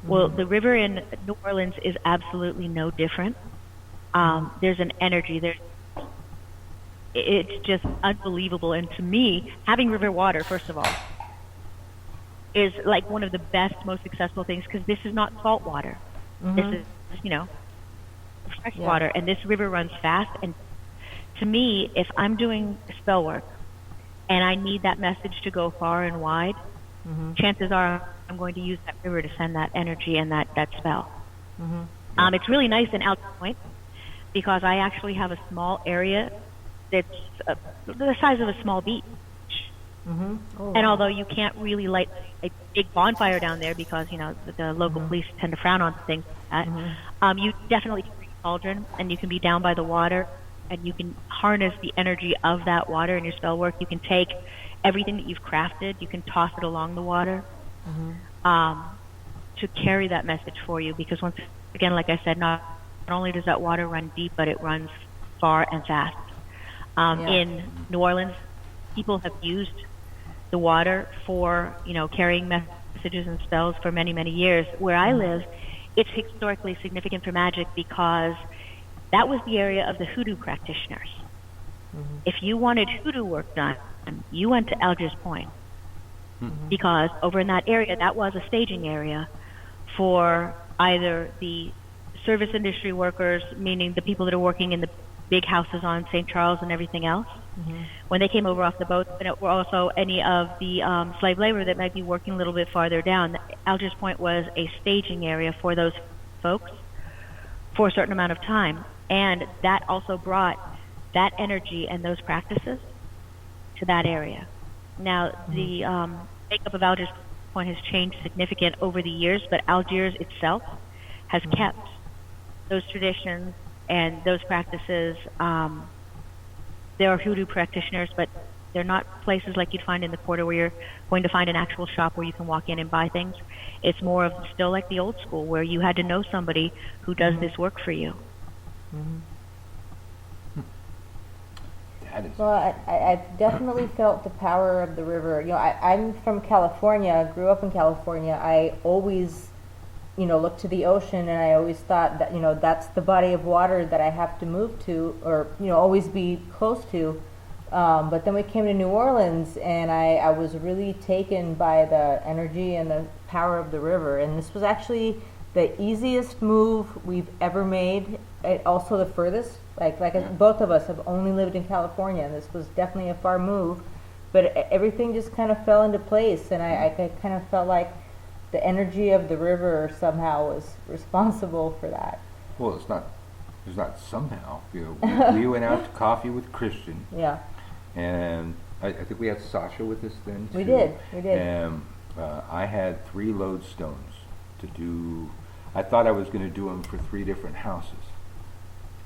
Well, the river in New Orleans is absolutely no different. There's an energy there. It's just unbelievable. And to me, having river water, first of all, is like one of the best, most successful things because this is not salt water. This is, fresh water. And this river runs fast. And to me, if I'm doing spell work and I need that message to go far and wide, chances are I'm going to use that river to send that energy and that spell. It's really nice in Algiers Point because I actually have a small area that's the size of a small beach. And although you can't really light a big bonfire down there because, the local police tend to frown on things like that, you definitely can bring a cauldron and you can be down by the water and you can harness the energy of that water in your spell work. You can take everything that you've crafted, you can toss it along the water to carry that message for you because once again, like I said, not only does that water run deep, but it runs far and fast. In New Orleans, people have used the water for, carrying messages and spells for many, many years. Where I live, it's historically significant for magic because that was the area of the hoodoo practitioners. If you wanted hoodoo work done, you went to Algiers Point because over in that area, that was a staging area for either the service industry workers, meaning the people that are working in the big houses on St. Charles and everything else, when they came over off the boat, and it were also any of the slave labor that might be working a little bit farther down. Algiers Point was a staging area for those folks for a certain amount of time, and that also brought that energy and those practices to that area. Now, the makeup of Algiers Point has changed significant over the years, but Algiers itself has kept those traditions and those practices. There are hoodoo practitioners, but they're not places like you'd find in the quarter where you're going to find an actual shop where you can walk in and buy things. It's more of still like the old school where you had to know somebody who does this work for you. Well, I've definitely felt the power of the river. I'm from California, grew up in California. I always look to the ocean, and I always thought that, that's the body of water that I have to move to or, always be close to. But then we came to New Orleans, and I was really taken by the energy and the power of the river. And this was actually the easiest move we've ever made. Also the furthest. Both of us have only lived in California, and this was definitely a far move. But everything just kind of fell into place, and I kind of felt like the energy of the river somehow was responsible for that. Well, it's not somehow. We went out to coffee with Christian. Yeah. And I think we had Sasha with us then, too. We did. And I had 3 lodestones to do. I thought I was going to do them for 3 different houses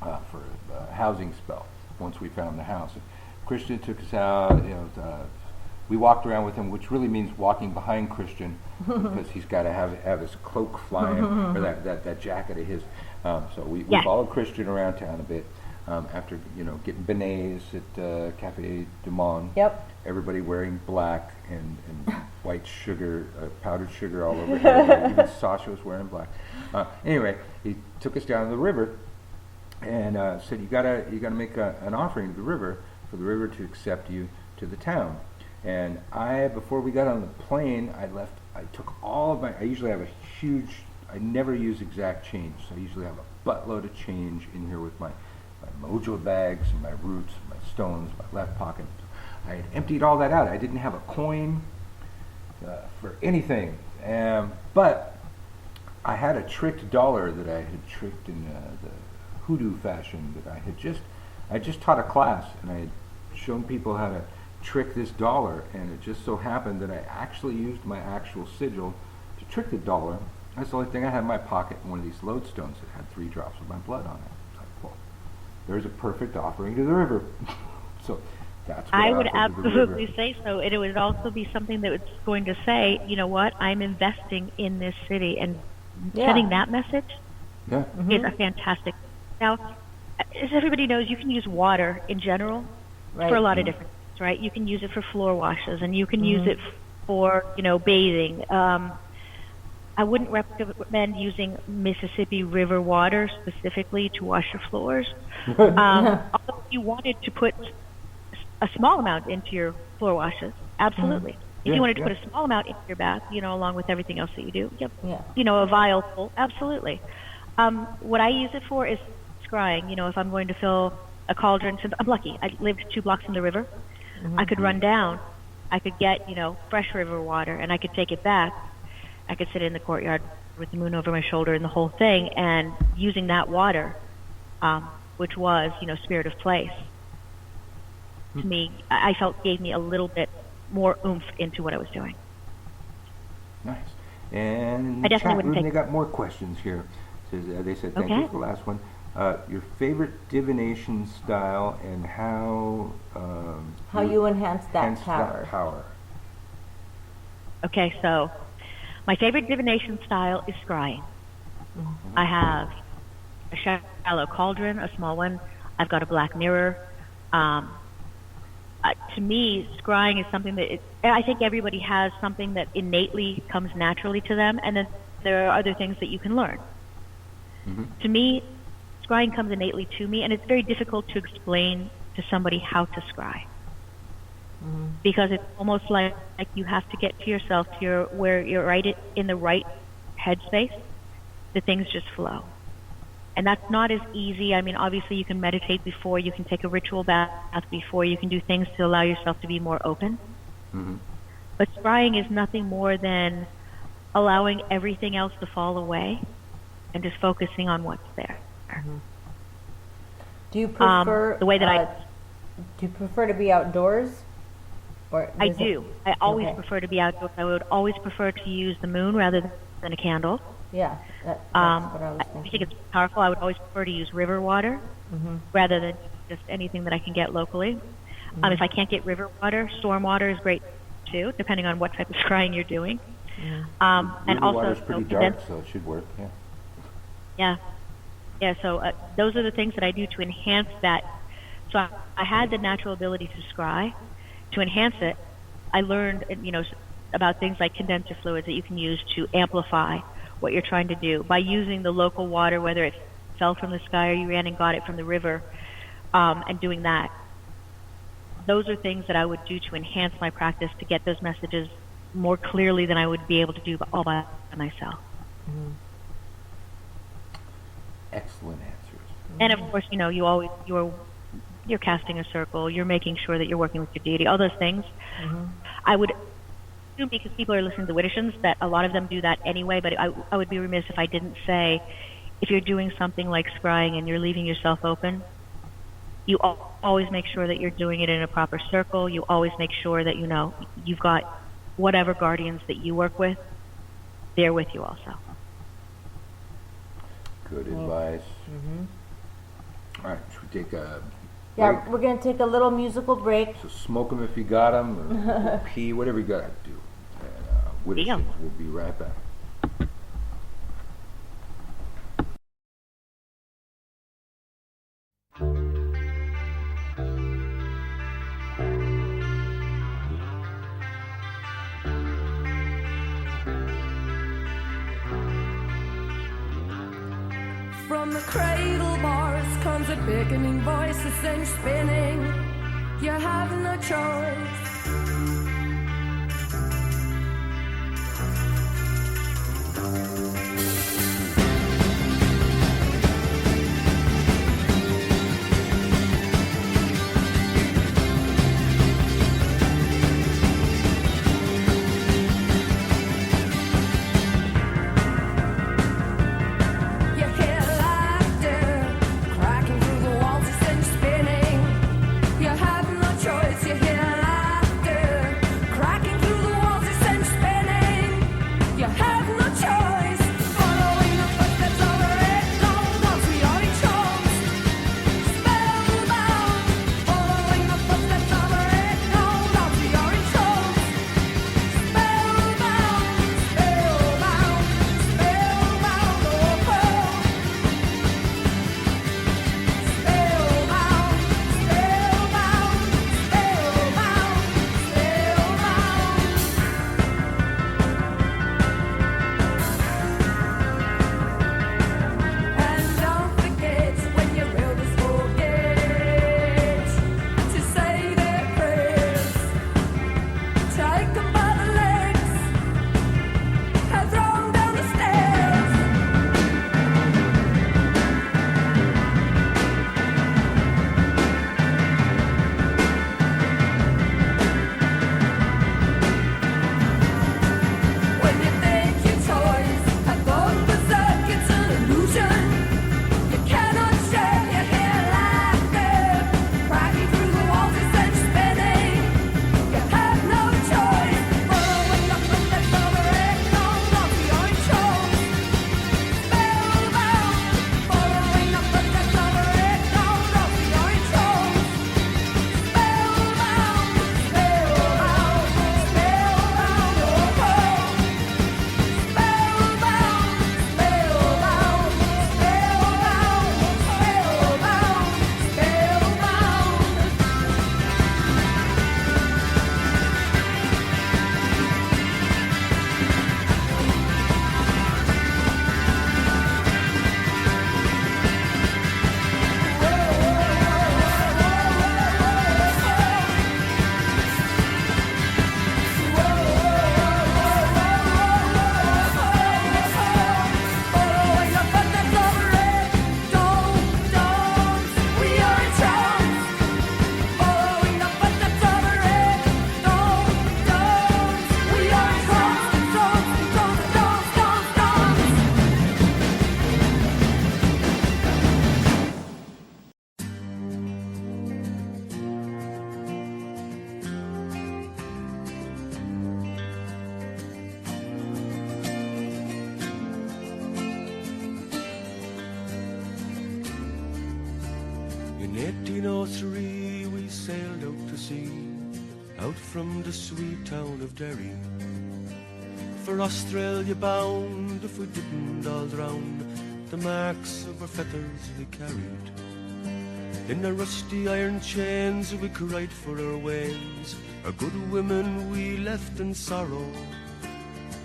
for a housing spell once we found the house. Christian took us out. We walked around with him, which really means walking behind Christian because he's got to have his cloak flying or that jacket of his. So we followed Christian around town a bit. After getting beignets at Cafe du Monde. Yep. Everybody wearing black and white sugar, powdered sugar all over here. Even Sasha was wearing black. Anyway, he took us down to the river and said, "You gotta make an offering to the river for the river to accept you to the town." And before we got on the plane, I took all of my. I usually have a huge. I never use exact change, so I usually have a buttload of change in here with my mojo bags and my roots, my stones, my left pocket. I had emptied all that out. I didn't have a coin for anything. But I had a tricked dollar that I had tricked in the hoodoo fashion that I just taught a class, and I had shown people how to trick this dollar, and it just so happened that I actually used my actual sigil to trick the dollar. That's the only thing I had in my pocket, one of these lodestones that had 3 drops of my blood on it. There's a perfect offering to the river. So that's what I would absolutely say so. And it would also be something that was going to say, you know what, I'm investing in this city. And sending that message is a fantastic. Now, as everybody knows, you can use water in general for a lot of different things, right? You can use it for floor washes, and you can use it for, bathing. I wouldn't recommend using Mississippi River water specifically to wash your floors. Although if you wanted to put a small amount into your floor washes, absolutely. If you wanted to put a small amount into your bath, along with everything else that you do, a vial full, absolutely. What I use it for is scrying. If I'm going to fill a cauldron, since I'm lucky, I lived 2 blocks from the river, I could run down, I could get, fresh river water, and I could take it back. I could sit in the courtyard with the moon over my shoulder and the whole thing, and using that water, which was, spirit of place, to me, I felt gave me a little bit more oomph into what I was doing. Nice. And I definitely wouldn't they got more questions here. They said, thank you for the last one. Your favorite divination style and how you enhance that power. Okay, so my favorite divination style is scrying. I have a shallow cauldron, a small one. I've got a black mirror. To me, scrying is something that I think everybody has something that innately comes naturally to them, and then there are other things that you can learn. To me, scrying comes innately to me, and it's very difficult to explain to somebody how to scry. Because it's almost like you have to get to yourself where you're right in the right headspace, the things just flow. And that's not as easy. I mean, obviously you can meditate before, you can take a ritual bath before, you can do things to allow yourself to be more open. But scrying is nothing more than allowing everything else to fall away and just focusing on what's there. Do you prefer the way that do you prefer to be outdoors? I do. I always prefer to be outdoors. I would always prefer to use the moon rather than a candle. Yeah, that's what I was thinking. I think it's powerful. I would always prefer to use river water rather than just anything that I can get locally. If I can't get river water, storm water is great too, depending on what type of scrying you're doing. And river also, water's pretty dark, so it should work. Yeah. So those are the things that I do to enhance that. So I had the natural ability to scry. To enhance it, I learned, about things like condenser fluids that you can use to amplify what you're trying to do by using the local water, whether it fell from the sky or you ran and got it from the river, and doing that. those are things that I would do to enhance my practice to get those messages more clearly than I would be able to do all by myself. Mm-hmm. Excellent answers. And of course, you're casting a circle, you're making sure that you're working with your deity, all those things. Mm-hmm. I would assume, because people are listening to Widdershins, that a lot of them do that anyway, but I would be remiss if I didn't say, if you're doing something like scrying and you're leaving yourself open, you always make sure that you're doing it in a proper circle. You always make sure that, you've got whatever guardians that you work with, they're with you also. Good advice. Mm-hmm. All right, should we take a break? We're going to take a little musical break. So smoke them if you got them, or pee, whatever you got to do. And Widdershins, we'll be right back. From the cradle bars comes a beckoning voice that sends spinning. You have no choice. In 1803 we sailed out to sea, out from the sweet town of Derry. For Australia bound, if we didn't all drown, the marks of our fetters we carried. In our rusty iron chains we cried for our wains, our good women we left in sorrow.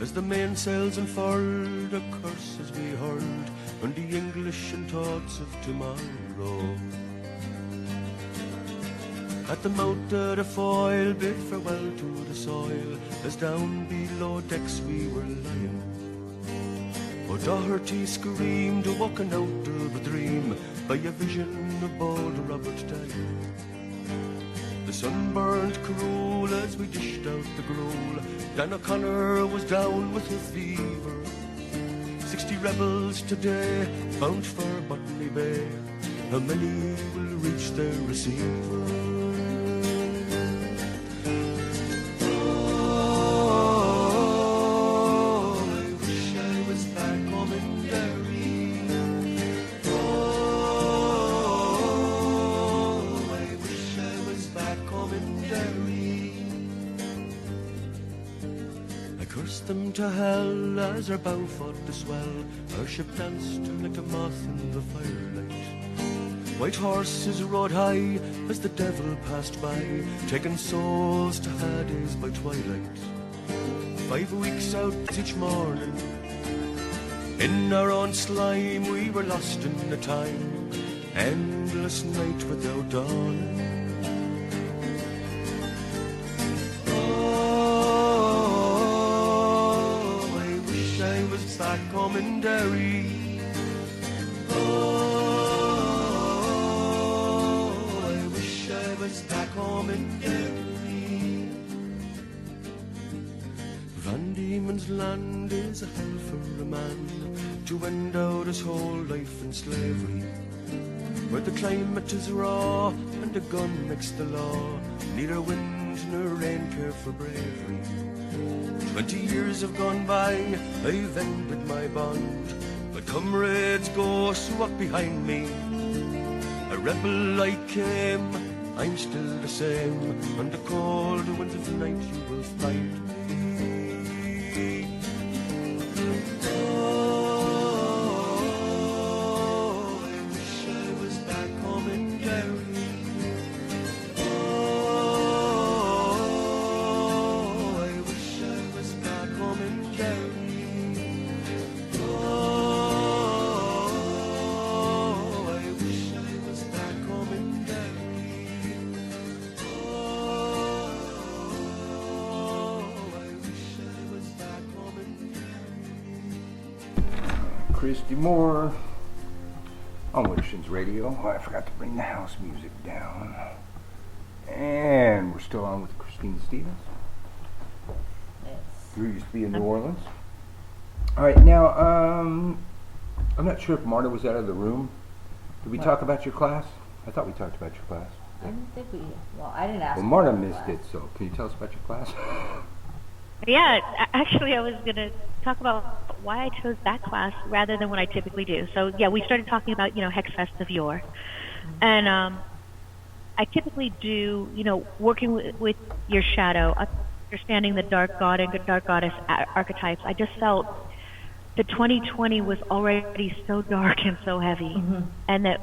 As the mainsails unfurled, our curses we hurled on the English and thoughts of tomorrow. At the mouth of the foil, bid farewell to the soil, as down below decks we were lying. Oh, Doherty screamed, walking out of a dream, by a vision of bold Robert dying. The sun burned cruel as we dished out the gruel. Dan O'Connor was down with a fever. 60 rebels today bound for Botany Bay. How many will reach their receiver? Oh, I wish I was back home in Derry. Oh, I wish I was back home in Derry. I cursed them to hell as our bow fought to swell. Our ship danced like a moth in the firelight. White horses rode high as the devil passed by, taking souls to Hades by twilight. 5 weeks out each morning, in our own slime we were lost in the time. Endless night without dawn. Oh, I wish I was back home in Derry. Back home in Derry. Van Diemen's Land is a hell for a man to end out his whole life in slavery, where the climate is raw and a gun makes the law. Neither wind nor rain care for bravery. 20 years have gone by, I've ended my bond, but comrades ghosts walk behind me. A rebel I came, I'm still the same. On the cold winds of night you will find me. Oh, I wish I was back home in Derry. Oh, I wish I was back home in Derry. Oh, I wish I was back home in Derry. Christy Moore on Widdershins Radio. Oh, I forgot to bring the house music down. And we're still on with Christine Stevens, who used to be in New Orleans. All right, now, I'm not sure if Marta was out of the room. Did we talk about your class? I thought we talked about your class. I didn't think we. Well, I didn't ask. Well, Marta missed it, so can you tell us about your class? Yeah, actually, I was going to talk about why I chose that class rather than what I typically do. So, yeah, we started talking about, Hexfest of yore. And I typically do, working with your shadow, understanding the dark god and dark goddess archetypes. I just felt that 2020 was already so dark and so heavy, and that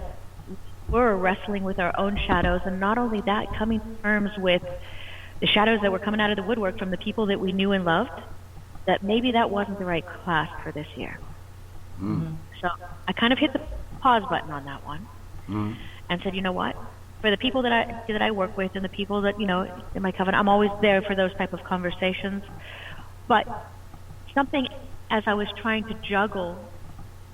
we're wrestling with our own shadows. And not only that, coming to terms with the shadows that were coming out of the woodwork from the people that we knew and loved, that maybe that wasn't the right class for this year. So I kind of hit the pause button on that one and said, you know what? For the people that I work with and the people that, in my coven, I'm always there for those type of conversations. But something, as I was trying to juggle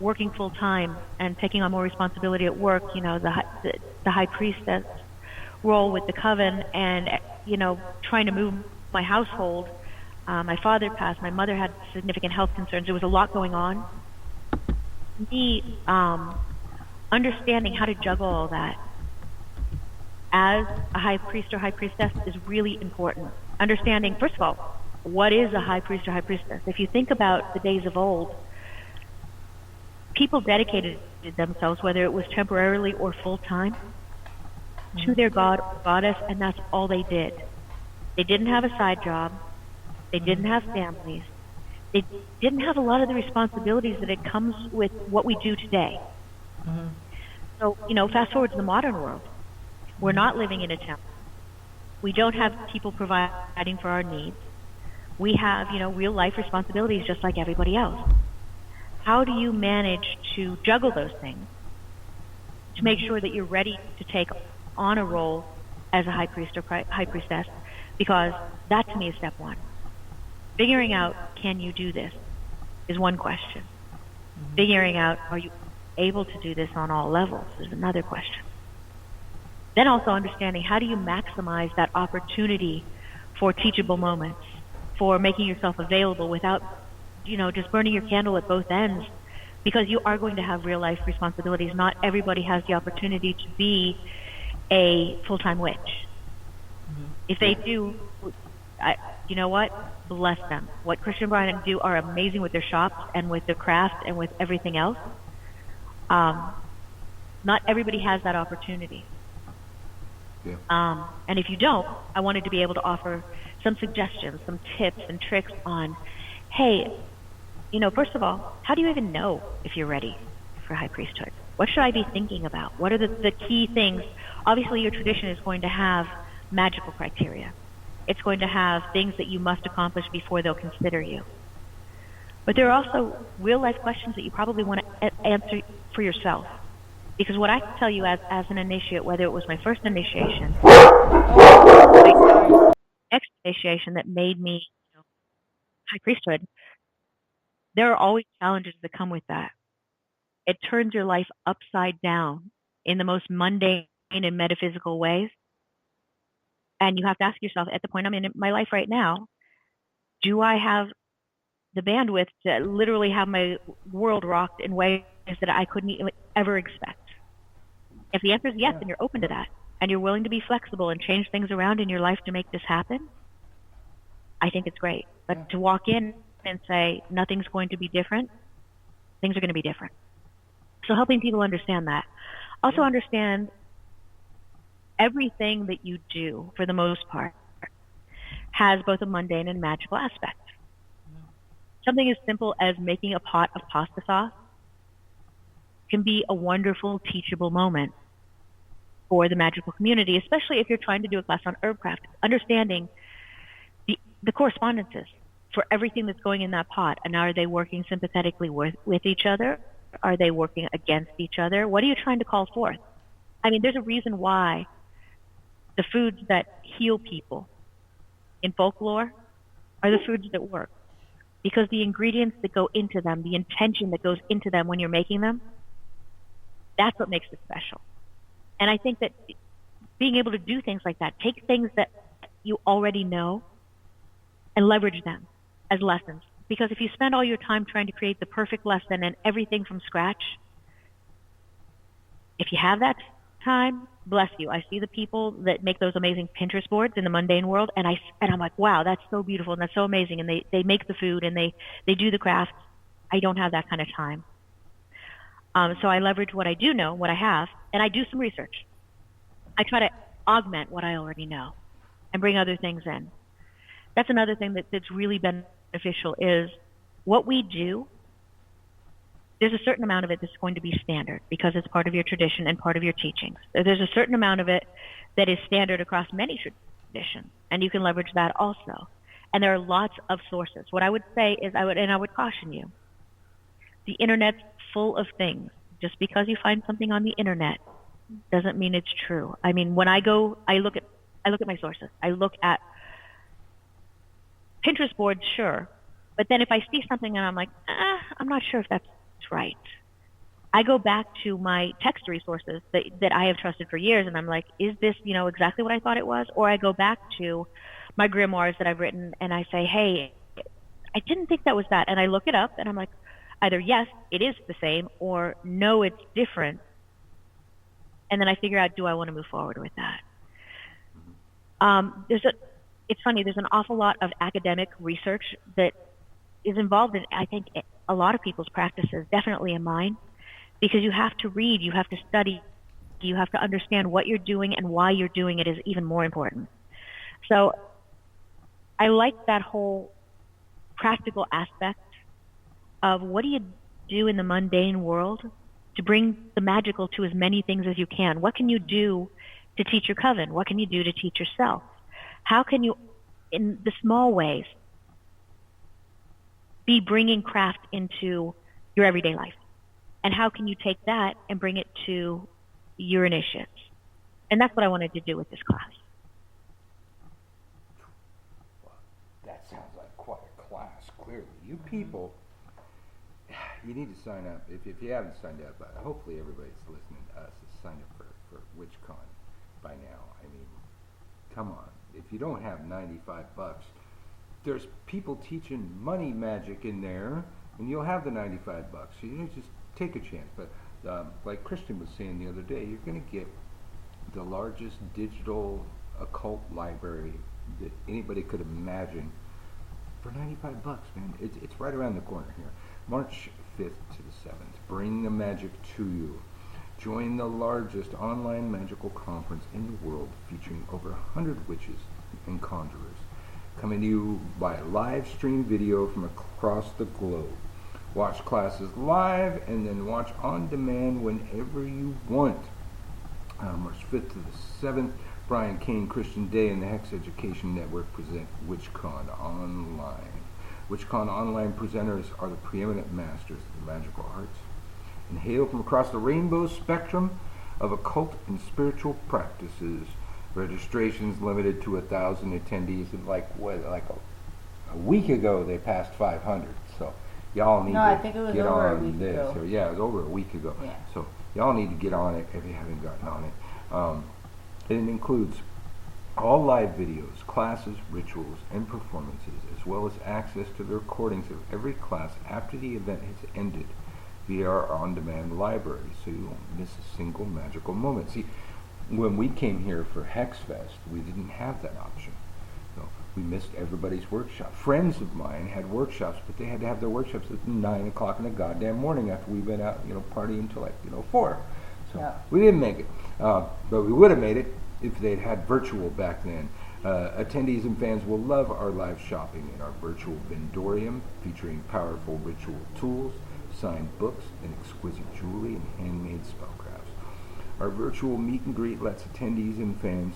working full time and taking on more responsibility at work, the high priestess role with the coven and, trying to move my household. My father passed. My mother had significant health concerns. There was a lot going on. Me understanding how to juggle all that as a high priest or high priestess is really important. Understanding, first of all, what is a high priest or high priestess? If you think about the days of old, people dedicated themselves, whether it was temporarily or full-time, to their god or goddess, and that's all they did. They didn't have a side job. They didn't have families. They didn't have a lot of the responsibilities that it comes with what we do today. So, fast forward to the modern world. We're not living in a temple. We don't have people providing for our needs. We have, real life responsibilities just like everybody else. How do you manage to juggle those things to make sure that you're ready to take on a role as a high priest or high priestess, because that to me is step one. Figuring out, can you do this, is one question. Figuring out, are you able to do this on all levels, is another question. Then also understanding, how do you maximize that opportunity for teachable moments, for making yourself available without, just burning your candle at both ends, because you are going to have real life responsibilities. Not everybody has the opportunity to be a full-time witch. If they do, you know what? Bless them. What Christian and Brian do are amazing with their shops and with their craft and with everything else. Not everybody has that opportunity. Yeah. And if you don't, I wanted to be able to offer some suggestions, some tips and tricks on, hey, first of all, how do you even know if you're ready for high priesthood? What should I be thinking about? What are the key things? Obviously, your tradition is going to have magical criteria. It's going to have things that you must accomplish before they'll consider you. But there are also real-life questions that you probably want to answer for yourself. Because what I can tell you as an initiate, whether it was my first initiation, my next initiation that made me high priesthood, there are always challenges that come with that. It turns your life upside down in the most mundane and metaphysical ways. And you have to ask yourself, at the point I'm in my life right now, do I have the bandwidth to literally have my world rocked in ways that I couldn't even ever expect? If the answer is yes, then you're open to that, and you're willing to be flexible and change things around in your life to make this happen, I think it's great. But to walk in and say, nothing's going to be different, things are going to be different. So helping people understand that. Also understand everything that you do, for the most part, has both a mundane and magical aspect. Something as simple as making a pot of pasta sauce can be a wonderful, teachable moment for the magical community, especially if you're trying to do a class on herbcraft. Understanding the correspondences for everything that's going in that pot, and are they working sympathetically with each other? Are they working against each other? What are you trying to call forth? I mean, there's a reason why the foods that heal people in folklore are the foods that work. Because the ingredients that go into them, the intention that goes into them when you're making them, that's what makes it special. And I think that being able to do things like that, take things that you already know and leverage them as lessons. Because if you spend all your time trying to create the perfect lesson and everything from scratch, if you have that time, bless you. I see the people that make those amazing Pinterest boards in the mundane world, and I'm like, wow, that's so beautiful and that's so amazing. And they make the food and they do the crafts. I don't have that kind of time. So I leverage what I do know, what I have, and I do some research. I try to augment what I already know and bring other things in. That's another thing that's really beneficial is what we do. There's a certain amount of it that's going to be standard because it's part of your tradition and part of your teachings. There's a certain amount of it that is standard across many traditions, and you can leverage that also. And there are lots of sources. What I would say is I would caution you. The internet's full of things. Just because you find something on the internet doesn't mean it's true. I mean, when I look at my sources. I look at Pinterest boards, sure. But then if I see something and I'm like, I'm not sure if that's right. I go back to my text resources that I have trusted for years, and I'm like, is this, exactly what I thought it was? Or I go back to my grimoires that I've written and I say, hey, I didn't think that was that. And I look it up and I'm like, either yes, it is the same, or no, it's different. And then I figure out, do I want to move forward with that? It's funny, there's an awful lot of academic research that is involved in, I think, a lot of people's practices, definitely in mine, because you have to read, you have to study, you have to understand what you're doing and why you're doing it is even more important. So I like that whole practical aspect of what do you do in the mundane world to bring the magical to as many things as you can? What can you do to teach your coven? What can you do to teach yourself? How can you, in the small ways, be bringing craft into your everyday life? And how can you take that and bring it to your initiates? And that's what I wanted to do with this class. That sounds like quite a class, clearly. You people, you need to sign up. If you haven't signed up, hopefully everybody's listening to us has signed up for WitchCon by now. I mean, come on. If you don't have $95, there's people teaching money magic in there, and you'll have the $95. So you know, just take a chance. But like Christian was saying the other day, you're going to get the largest digital occult library that anybody could imagine for $95, man. It's right around the corner here. March 5th to the 7th. Bring the magic to you. Join the largest online magical conference in the world, featuring over 100 witches and conjurers, coming to you by live stream video from across the globe. Watch classes live and then watch on demand whenever you want. March 5th to the 7th, Brian Kane, Christian Day, and the Hex Education Network present WitchCon Online. WitchCon Online presenters are the preeminent masters of the magical arts and hail from across the rainbow spectrum of occult and spiritual practices. Registrations limited to 1,000 attendees, and like a week ago they passed 500. So y'all need to get on this. Or, yeah, it was over a week ago. Yeah. So y'all need to get on it if you haven't gotten on it. It includes all live videos, classes, rituals, and performances, as well as access to the recordings of every class after the event has ended via our on-demand library, so you won't miss a single magical moment. See, when we came here for Hex Fest, we didn't have that option. So we missed everybody's workshop. Friends of mine had workshops, but they had to have their workshops at 9 o'clock in the goddamn morning after we went out, partying until 4. So we didn't make it, but we would have made it if they'd had virtual back then. Attendees and fans will love our live shopping in our virtual Vendorium, featuring powerful ritual tools, signed books, and exquisite jewelry and handmade spellcrafts. Our virtual meet and greet lets attendees and fans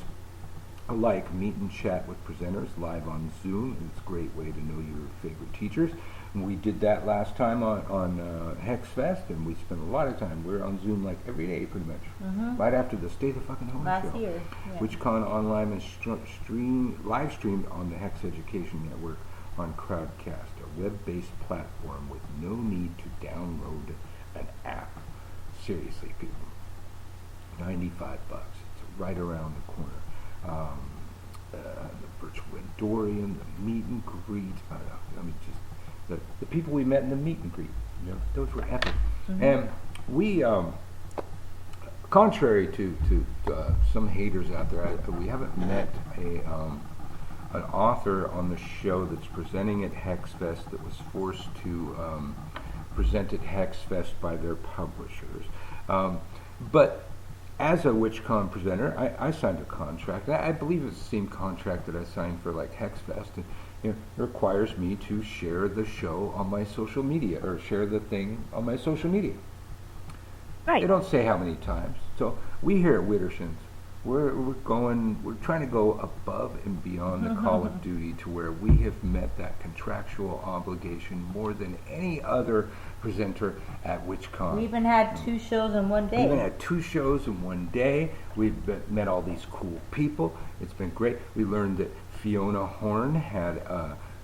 alike meet and chat with presenters live on Zoom. It's a great way to know your favorite teachers. And we did that last time on Hex Fest, and we spent a lot of time. We were on Zoom like every day, pretty much. Mm-hmm. Right after the Stay the Fucking Home last show. Year. Yeah. WitchCon Online is live streamed on the Hex Education Network on Crowdcast, a web-based platform with no need to download an app. Seriously, people. $95. It's right around the corner. The virtual Vendorium, the meet and greet. Just the people we met in the meet and greet. Those were epic. Mm-hmm. And we, contrary to some haters out there, we haven't met an author on the show that's presenting at HexFest that was forced to present at HexFest by their publishers. But as a WitchCon presenter, I signed a contract. I believe it's the same contract that I signed for like HexFest. And, it requires me to share the show on my social media, or share the thing on my social media. Right. They don't say how many times. So we here at Wittershins, we're trying to go above and beyond the call of duty to where we have met that contractual obligation more than any other presenter at WitchCon. We even had 2 shows in one day. We even had 2 shows in one day. We've met all these cool people. It's been great. We learned that Fiona Horn had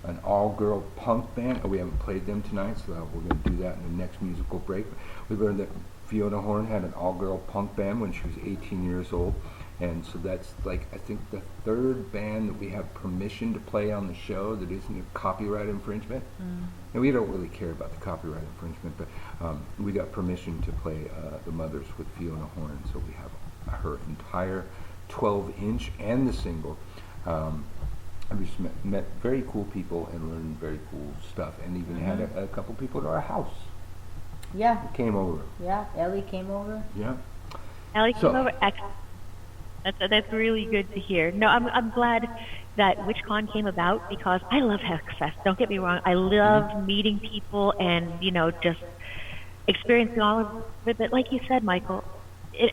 an all-girl punk band. We haven't played them tonight, so we're going to do that in the next musical break. We learned that Fiona Horn had an all-girl punk band when she was 18 years old. And so that's I think the 3rd band that we have permission to play on the show that isn't a copyright infringement. And we don't really care about the copyright infringement, but we got permission to play The Mothers with Fiona Horn. So we have her entire 12-inch and the single. We just met very cool people and learned very cool stuff, and even had a couple people to our house. Yeah. Who came over. Yeah, Ellie came over. Yeah. Ellie came over. Excellent. That's really good to hear. No, I'm glad that WitchCon came about, because I love HexFest. Don't get me wrong. I love meeting people and, just experiencing all of it. But like you said, Michael,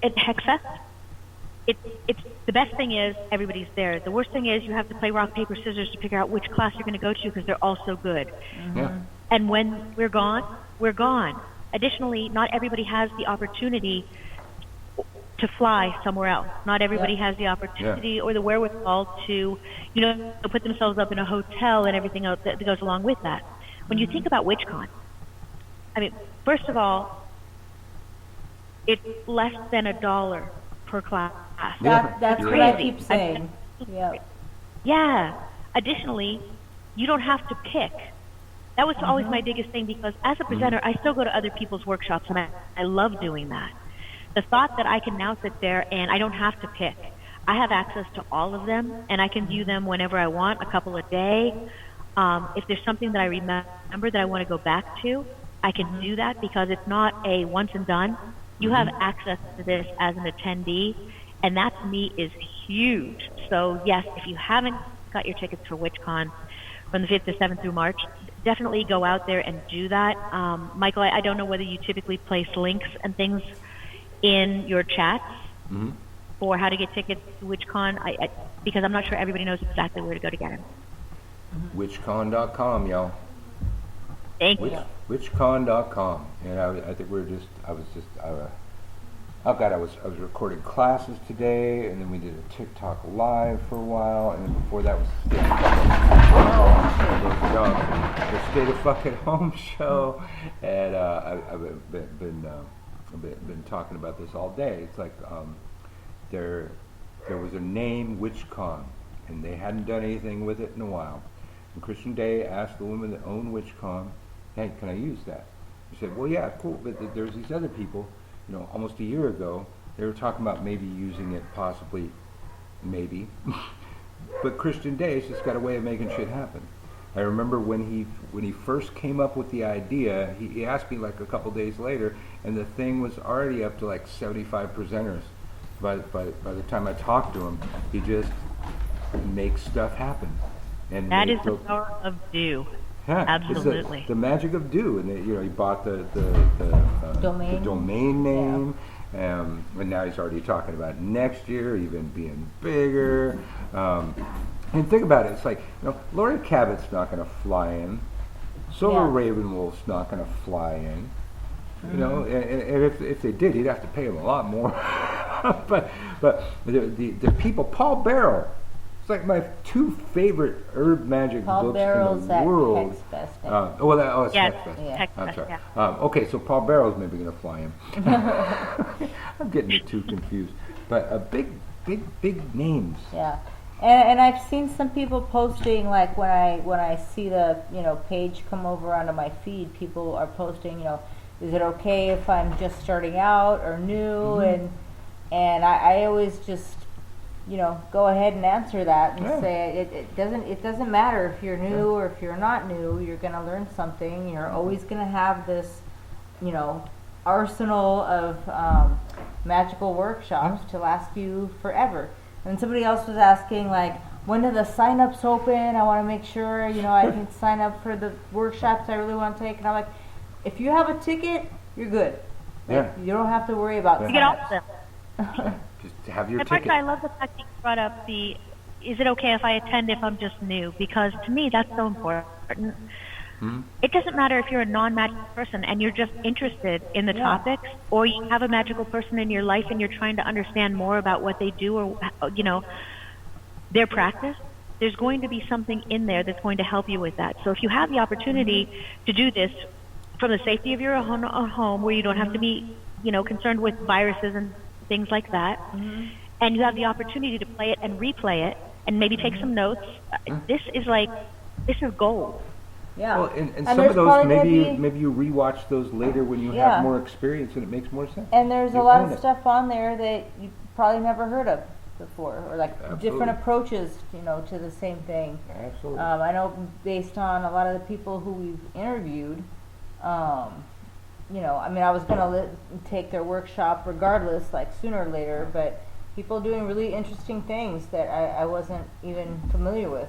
at HexFest, it's the best thing is everybody's there. The worst thing is you have to play rock, paper, scissors to figure out which class you're going to go to, because they're all so good. Yeah. And when we're gone, we're gone. Additionally, not everybody has the opportunity to fly somewhere else. Not everybody has the opportunity or the wherewithal to, put themselves up in a hotel and everything else that goes along with that. When you think about WitchCon, I mean, first of all, it's less than $1 per class. That's what I keep saying. Yeah. Additionally, you don't have to pick. That was always my biggest thing, because as a presenter, I still go to other people's workshops, and I love doing that. The thought that I can now sit there and I don't have to pick. I have access to all of them, and I can view them whenever I want, a couple a day. If there's something that I remember that I want to go back to, I can do that, because it's not a once and done. You have access to this as an attendee, and that to me is huge. So yes, if you haven't got your tickets for WitchCon from the 5th to 7th through March, definitely go out there and do that. Michael, I don't know whether you typically place links and things in your chats for how to get tickets to WitchCon, because I'm not sure everybody knows exactly where to go to get them. WitchCon.com, y'all. Thank you. WitchCon.com. And I think I was recording classes today, and then we did a TikTok live for a while, and then before that was the State of Fucking Home show, and I've been talking about this all day. It's like there was a name, WitchCon, and they hadn't done anything with it in a while. And Christian Day asked the woman that owned WitchCon, "Hey, can I use that?" She said, "Well, yeah, cool, but there's these other people, almost a year ago, they were talking about maybe using it, possibly, maybe." But Christian Day's just got a way of making shit happen. I remember when he first came up with the idea, he asked me like a couple days later, and the thing was already up to like 75 presenters. By the time I talked to him, he just makes stuff happen. And that is the power of do. Yeah, absolutely. It's the magic of do, and he bought the domain name, and now he's already talking about next year even being bigger. And think about it, it's like, Laurie Cabot's not going to fly in, Silver Ravenwolf's not going to fly in, and if they did, he'd have to pay them a lot more. but the people, Paul Barrow. It's like my two favorite herb magic Paul books Barrow's in the world. Hex Fest. It's Hex Fest. Yeah. I'm sorry. Okay, so Paul Barrow's maybe going to fly in. I'm getting it too confused. But big names. Yeah, and I've seen some people posting, like when I see the page come over onto my feed, people are posting, is it okay if I'm just starting out or new? And I always just go ahead and answer that and say it doesn't matter if you're new or if you're not new. You're going to learn something. You're always going to have this, arsenal of magical workshops to last you forever. And somebody else was asking, like, when do the sign-ups open? I want to make sure, I can sign up for the workshops I really want to take. And I'm like, if you have a ticket, you're good. Like, you don't have to worry about sign-ups. You get all of them. Just have your Mark, ticket. I love the fact that you brought up is it okay if I attend if I'm just new? Because to me, that's so important. It doesn't matter if you're a non-magical person and you're just interested in the topics, or you have a magical person in your life and you're trying to understand more about what they do or, their practice. There's going to be something in there that's going to help you with that. So if you have the opportunity to do this from the safety of your own home, where you don't have to be, concerned with viruses and things like that, and you have the opportunity to play it and replay it and maybe take some notes, this is gold. Yeah. Well, and some of those, maybe you rewatch those later when you have more experience and it makes more sense. And there's a lot of stuff on there that you probably never heard of before, or like different approaches, to the same thing. Absolutely. I know based on a lot of the people who we've interviewed, I was going to take their workshop regardless, like sooner or later, but people doing really interesting things that I wasn't even familiar with.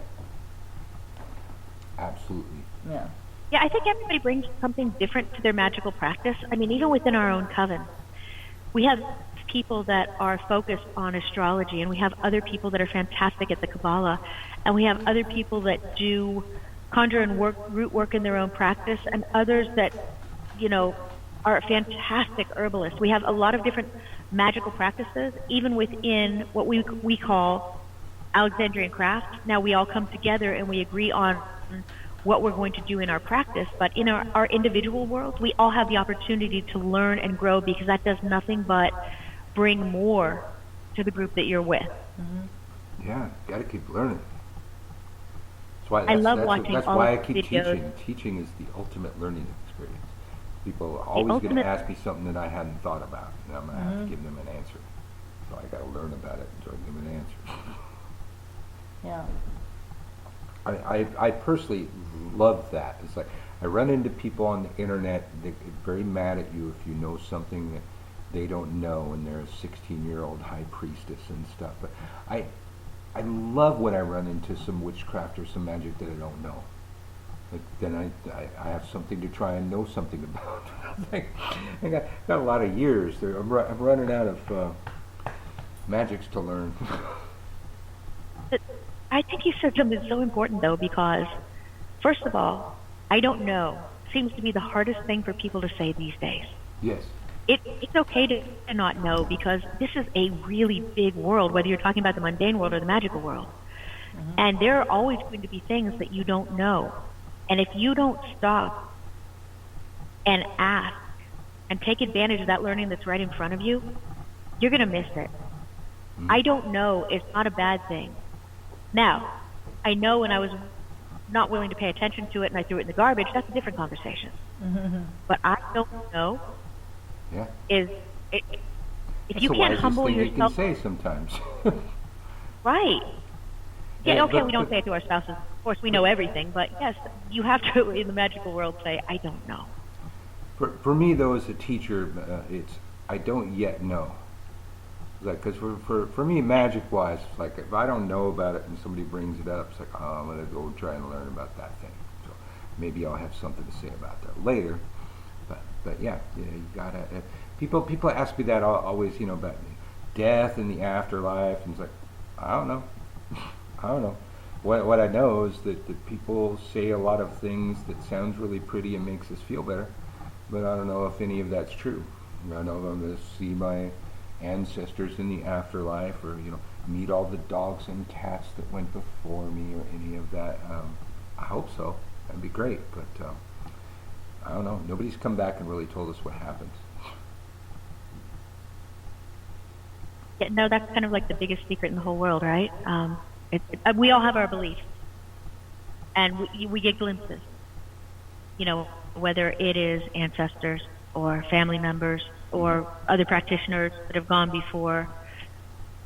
Absolutely. Yeah. Yeah, I think everybody brings something different to their magical practice. I mean, even within our own coven, we have people that are focused on astrology, and we have other people that are fantastic at the Kabbalah, and we have other people that do conjure and root work in their own practice, and others that, are fantastic herbalists. We have a lot of different magical practices, even within what we call Alexandrian craft. Now we all come together and we agree on what we're going to do in our practice, but in our individual world, we all have the opportunity to learn and grow, because that does nothing but bring more to the group that you're with. Yeah, got to keep learning. That's why, I love watching that's all why I of the keep videos. teaching. Teaching is the ultimate learning experience. People are always going to ask me something that I hadn't thought about, and I'm going to have to give them an answer. So I got to learn about it so I can give them an answer. Yeah. I personally love that. It's like I run into people on the internet that get very mad at you if you know something that they don't know, and they're a 16-year-old high priestess and stuff. But I love when I run into some witchcraft or some magic that I don't know. Like, then I have something to try and know something about. Like, I got a lot of years there. I'm running out of magics to learn. I think you said something so important, though, because, first of all, I don't know seems to be the hardest thing for people to say these days. Yes. It's okay to not know, because this is a really big world, whether you're talking about the mundane world or the magical world. And there are always going to be things that you don't know. And if you don't stop and ask and take advantage of that learning that's right in front of you, you're going to miss it. I don't know. It's not a bad thing. Now, I know when I was not willing to pay attention to it and I threw it in the garbage, that's a different conversation. But I don't know. Yeah. If That's you the can't wisest humble thing yourself, you can say sometimes. right? Yeah, Yeah, okay, but- we don't say it to our spouses. Of course, we know everything, but yes, you have to, in the magical world, say, I don't know. For me, though, as a teacher, it's I don't yet know. Like, because for me, magic-wise, like if I don't know about it and somebody brings it up, it's like, oh, I'm gonna go try and learn about that thing. So maybe I'll have something to say about that later. But yeah, you gotta. People ask me that always, about death and the afterlife, and it's like, I don't know. I don't know. What I know is that people say a lot of things that sounds really pretty and makes us feel better, but I don't know if any of that's true. I don't know if I'm going to see my ancestors in the afterlife, or meet all the dogs and cats that went before me, or any of that. I hope so. That'd be great, but I don't know. Nobody's come back and really told us what happens. Yeah, no, that's kind of like the biggest secret in the whole world, right? We all have our beliefs, and we get glimpses. Whether it is ancestors or family members or other practitioners that have gone before.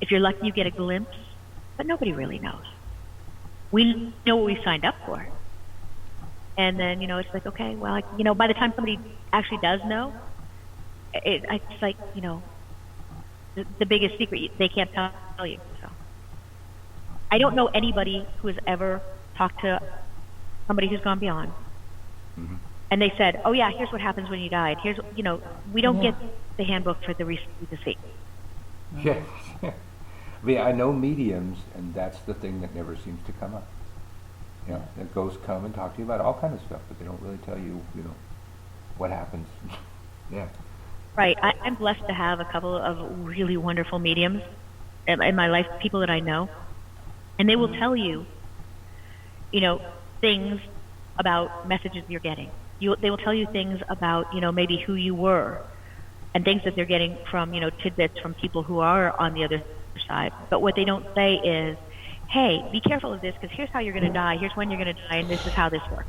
If you're lucky, you get a glimpse, but nobody really knows. We know what we signed up for. And then, it's like, okay, well, by the time somebody actually does know, it's like, the biggest secret, they can't tell you. So I don't know anybody who has ever talked to somebody who's gone beyond. And they said, oh yeah, here's what happens when you died. Here's, we don't get the handbook for the recent deceased. Yes. I mean, I know mediums, and that's the thing that never seems to come up. That ghosts come and talk to you about all kinds of stuff, but they don't really tell you, what happens. Yeah. Right. I'm blessed to have a couple of really wonderful mediums in my life, people that I know, and they will tell you, things about messages you're getting. They will tell you things about, maybe who you were, and things that they're getting from, tidbits from people who are on the other side. But what they don't say is, hey, be careful of this, because here's how you're going to die, here's when you're going to die, and this is how this works.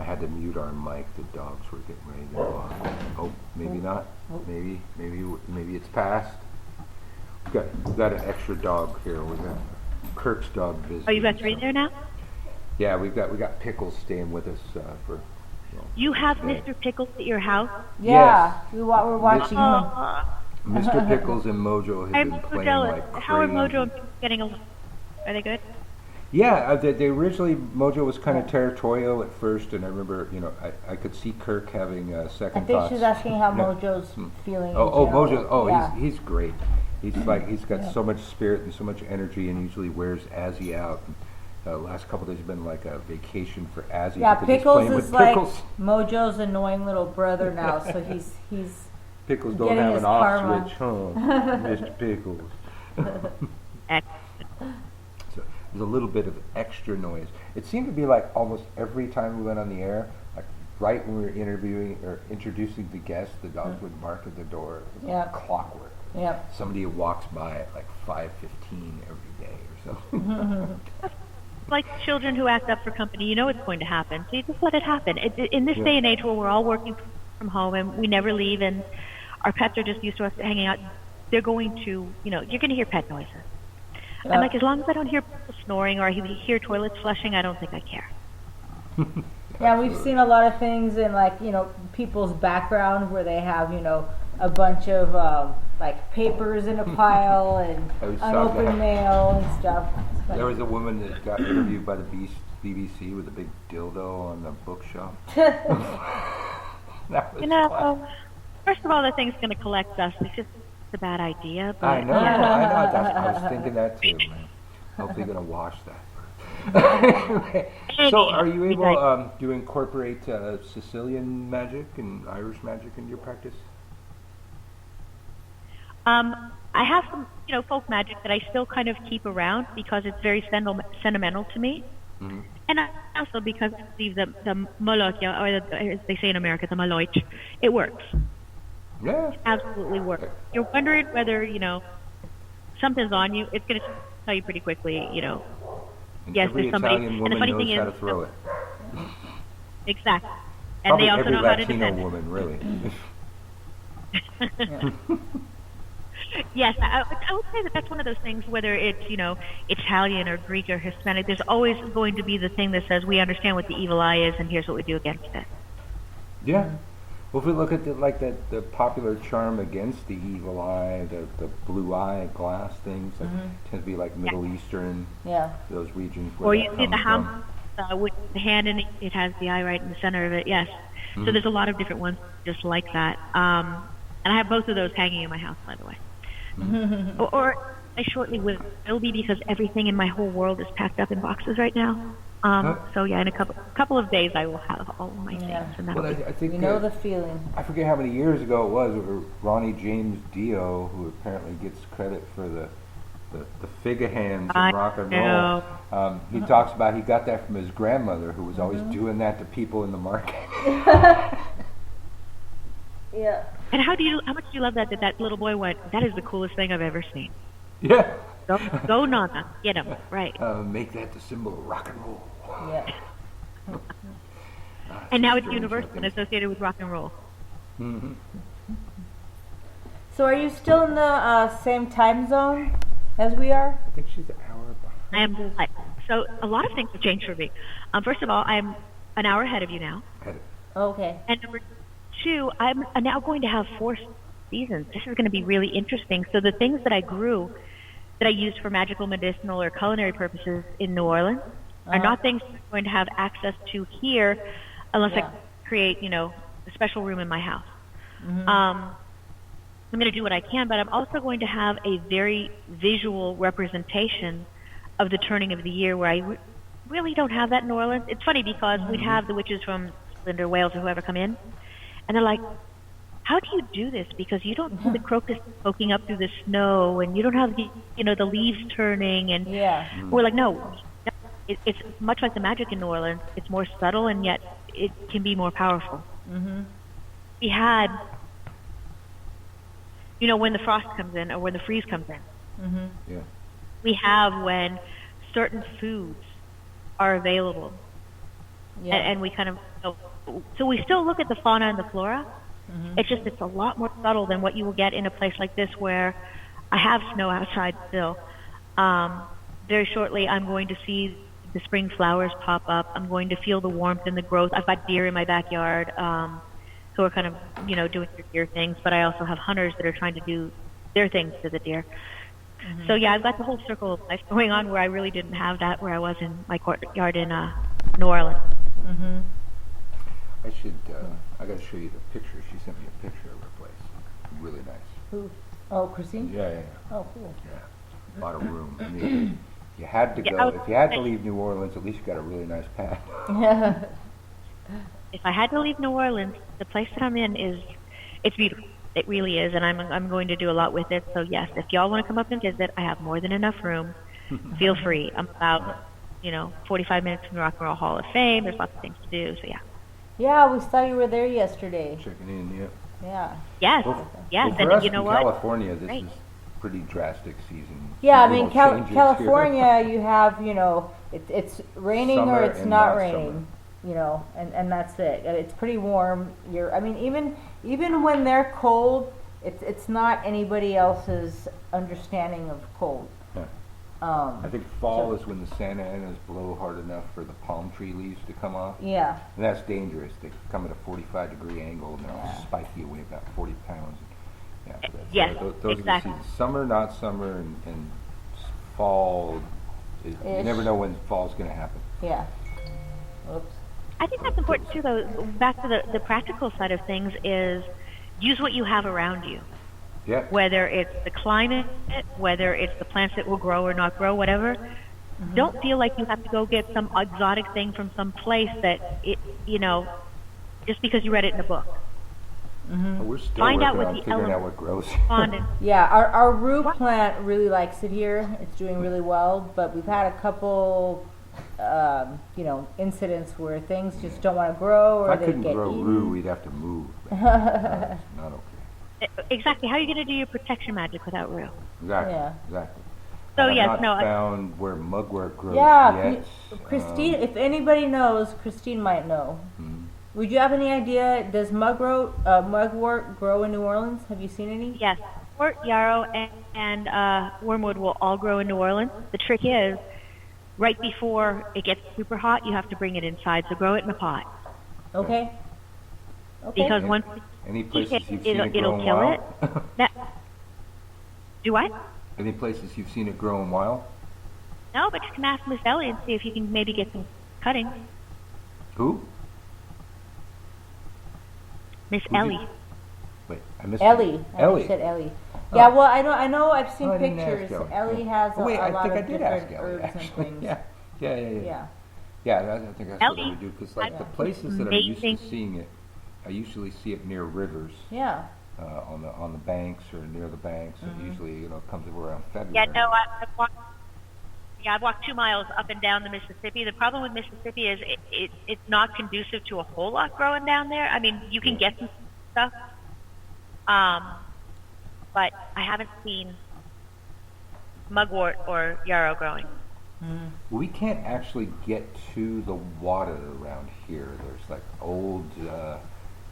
I had to mute our mic. The dogs were getting ready to go off. Oh, maybe not. Maybe it's past. We've got an extra dog here. We got Kirk's dog visiting. Oh, you got three there now? Yeah, we got Pickles staying with us for. You have today. Mr. Pickles at your house? Yeah, Yes. we're watching him. Mr. Pickles and Mojo have I'm been so playing jealous. like crazy. How are Mojo and Pickles getting along? Are they good? Yeah, they originally, Mojo was kind of territorial at first, and I remember, I could see Kirk having second I think thoughts. she's asking how No. Mojo's feeling. in Oh, general. Mojo! Oh, Yeah. he's great. He's got so much spirit and so much energy, and usually wears Azzy out. last couple days have been like a vacation for Azzy. Yeah, because he's Pickles playing is with like Pickles. Mojo's annoying little brother now, so he's Pickles don't getting have his an off karma. switch, huh? Mr. Pickles. So there's a little bit of extra noise. It seemed to be like almost every time we went on the air, like right when we were interviewing or introducing the guests, the dogs would bark at the door. It was like clockwork. Yep. Somebody walks by at like 5:15 every day or so. Like children who act up for company, you know it's going to happen. So you just let it happen. In this day and age where we're all working from home and we never leave and our pets are just used to us hanging out, they're going to, you're going to hear pet noises. And like, as long as I don't hear people snoring or I hear toilets flushing, I don't think I care. Yeah, we've seen a lot of things in like, people's background where they have, a bunch of like papers in a pile and unopened mail and stuff. There was a woman that got interviewed by the BBC with a big dildo on the bookshelf. That was first of all, the thing's going to collect dust. It's just a bad idea. But I know. I was thinking that too, man. Hopefully going to wash that. So are you able to incorporate Sicilian magic and Irish magic into your practice? I have some, folk magic that I still kind of keep around because it's very sentimental to me. Mm-hmm. And also because I believe the moloch, or as they say in America, the moloch, it works. Yeah. It absolutely works. You're wondering whether, something's on you, it's going to tell you pretty quickly, And yes, every there's somebody. Italian And the woman funny knows thing how is, to throw it. Exactly. And Probably they also every know how to Latino defend it. woman, really. Yes, I would say that that's one of those things, whether it's, Italian or Greek or Hispanic, there's always going to be the thing that says we understand what the evil eye is and here's what we do against it. Yeah. Well, if we look at the popular charm against the evil eye, the blue eye glass things, that tend to be like Middle Eastern, those regions where or that you see comes the from. ham with the hand in it, it has the eye right in the center of it, yes. So there's a lot of different ones just like that. And I have both of those hanging in my house, by the way. Or I shortly will be because everything in my whole world is packed up in boxes right now. So yeah, in a couple of days I will have all of my things. And Well, I think You know the feeling. I forget how many years ago it was. Ronnie James Dio, who apparently gets credit for the figure hands in rock and roll. He talks about he got that from his grandmother, who was always doing that to people in the market. Yeah. And how much do you love that little boy went, that is the coolest thing I've ever seen. Yeah. Go Nana, get him, right. Make that the symbol of rock and roll. Yeah. And now it's universal and associated with rock and roll. Mm-hmm. So are you still in the same time zone as we are? I think she's an hour behind. So a lot of things have changed for me. First of all, I'm an hour ahead of you now. Okay. And number two, I'm now going to have 4 seasons. This is going to be really interesting. So the things that I grew, that I used for magical, medicinal, or culinary purposes in New Orleans, are not things I'm going to have access to here unless I create, a special room in my house. I'm going to do what I can, but I'm also going to have a very visual representation of the turning of the year where I really don't have that in New Orleans. It's funny because we'd have the witches from England or Wales or whoever come in, and they're like, how do you do this? Because you don't see the crocus poking up through the snow, and you don't have the, the leaves turning, and we're like, no. It's much like the magic in New Orleans. It's more subtle, and yet it can be more powerful. We had, when the frost comes in or when the freeze comes in. We have when certain foods are available. And we kind of, so we still look at the fauna and the flora. It's a lot more subtle than what you will get in a place like this where I have snow outside still. Very shortly, I'm going to see the spring flowers pop up. I'm going to feel the warmth and the growth. I've got deer in my backyard who are kind of, doing their deer things, but I also have hunters that are trying to do their things to the deer. So yeah, I've got the whole circle of life going on where I really didn't have that where I was in my courtyard in New Orleans. I should, I got to show you the picture. She sent me a picture of her place. Really nice. Who? Oh, Christine? Yeah. Oh, cool. Yeah. A lot of room. You had to Yeah, go. If you had to leave New Orleans, at least you got a really nice pad. If I had to leave New Orleans, the place that I'm in it's beautiful. It really is, and I'm going to do a lot with it. So yes, if y'all want to come up and visit, I have more than enough room. Feel free. I'm about 45 minutes from the Rock and Roll Hall of Fame. There's lots of things to do. So yeah. Yeah, we saw you were there yesterday. Checking in, yeah. Yeah. Yes. Yes. Well, for And us you know in what? California, this Great. is pretty drastic season. Yeah, I Seasonal mean, changes California, you have, it's raining Summer or it's and not not raining, and that's it. It's pretty warm. Even when they're cold, it's not anybody else's understanding of cold. Yeah. I think fall is when the Santa Anas blow hard enough for the palm tree leaves to come off. Yeah. And that's dangerous. They come at a 45-degree angle and they'll spike you away about 40 pounds. Yeah, so Yes, those exactly. are the seasons. Summer, not summer, and fall. You never know when fall's going to happen. Yeah. Oops. I think that's important too, though. Back to the practical side of things is use what you have around you. Yeah. Whether it's the climate, whether it's the plants that will grow or not grow, whatever. Don't feel like you have to go get some exotic thing from some place that just because you read it in a book. We're still Find out working what on the figuring out what grows. Yeah, our rue plant really likes it here. It's doing really well, but we've had a couple, incidents where things just don't want to grow or If I they couldn't get grow eaten. rue, we'd have to move. Not okay. Exactly. How are you going to do your protection magic without rue? Exactly. Yeah. Exactly. So I have yes, not no. found where mugwort grows Yeah, yet. Christine, if anybody knows, Christine might know. Would you have any idea, does mugwort grow in New Orleans? Have you seen any? Yes, wort, yarrow, and wormwood will all grow in New Orleans. The trick is, right before it gets super hot, you have to bring it inside. So grow it in a pot. Okay. Because once Any places you've seen it it'll growing kill wild? it. Do what? Any places you've seen it growing wild? No, but you can ask Miss Ellie and see if you can maybe get some cuttings. Who? Miss Who'd you- Ellie. Wait, I missed Ellie. I Ellie. just said Ellie. Yeah, well, I know. I've seen I didn't ask pictures. Ellie. Ellie has Oh, wait, a I lot think I of did ask different Ellie, herbs and actually. things. Yeah. I think that's Ellie, what I would do, because like I- the places that I'm used to amazing. seeing it, I usually see it near rivers, Yeah. on the banks or near the banks. It usually comes around February. Yeah, no, I've walked 2 miles up and down the Mississippi. The problem with Mississippi is it's not conducive to a whole lot growing down there. I mean, you can get some stuff, but I haven't seen mugwort or yarrow growing. We can't actually get to the water around here. There's like old,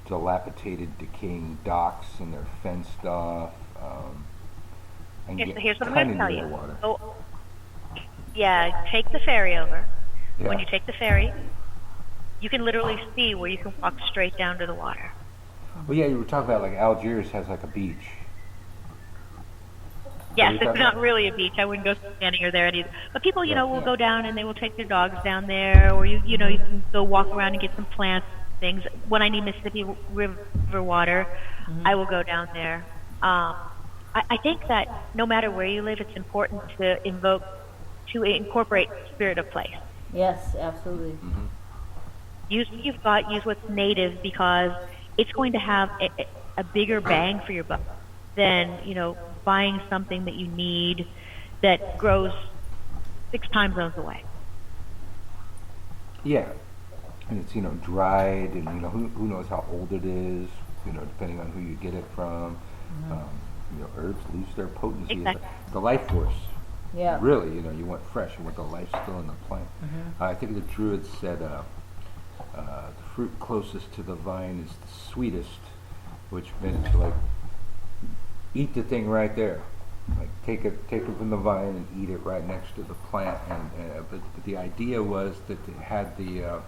dilapidated, decaying docks, and they're fenced off. And Here's what I'm going to tell you. Water. So, yeah, take the ferry over. Yeah. When you take the ferry, you can literally see where you can walk straight down to the water. Well, yeah, you were talking about like Algiers has like a beach. Yes, talking it's not about? really a beach. I wouldn't go standing or there either. But people, Yeah. will go down and they will take their dogs down there, or you can go walk around and get some plants, things. When I need Mississippi River water, I will go down there. I think that no matter where you live, it's important to incorporate spirit of place. Yes, absolutely. Use what you've got. Use what's native, because it's going to have a bigger bang for your buck than buying something that you need that grows 6 time zones away. Yeah, and it's dried, and who knows how old it is. Depending on who you get it from. Herbs lose their potency. Exactly. The life force. Yeah. Really, you want fresh. You want the life still in the plant. I think the Druids said the fruit closest to the vine is the sweetest, which meant to eat the thing right there. Like take it from the vine and eat it right next to the plant. But the idea was that it had the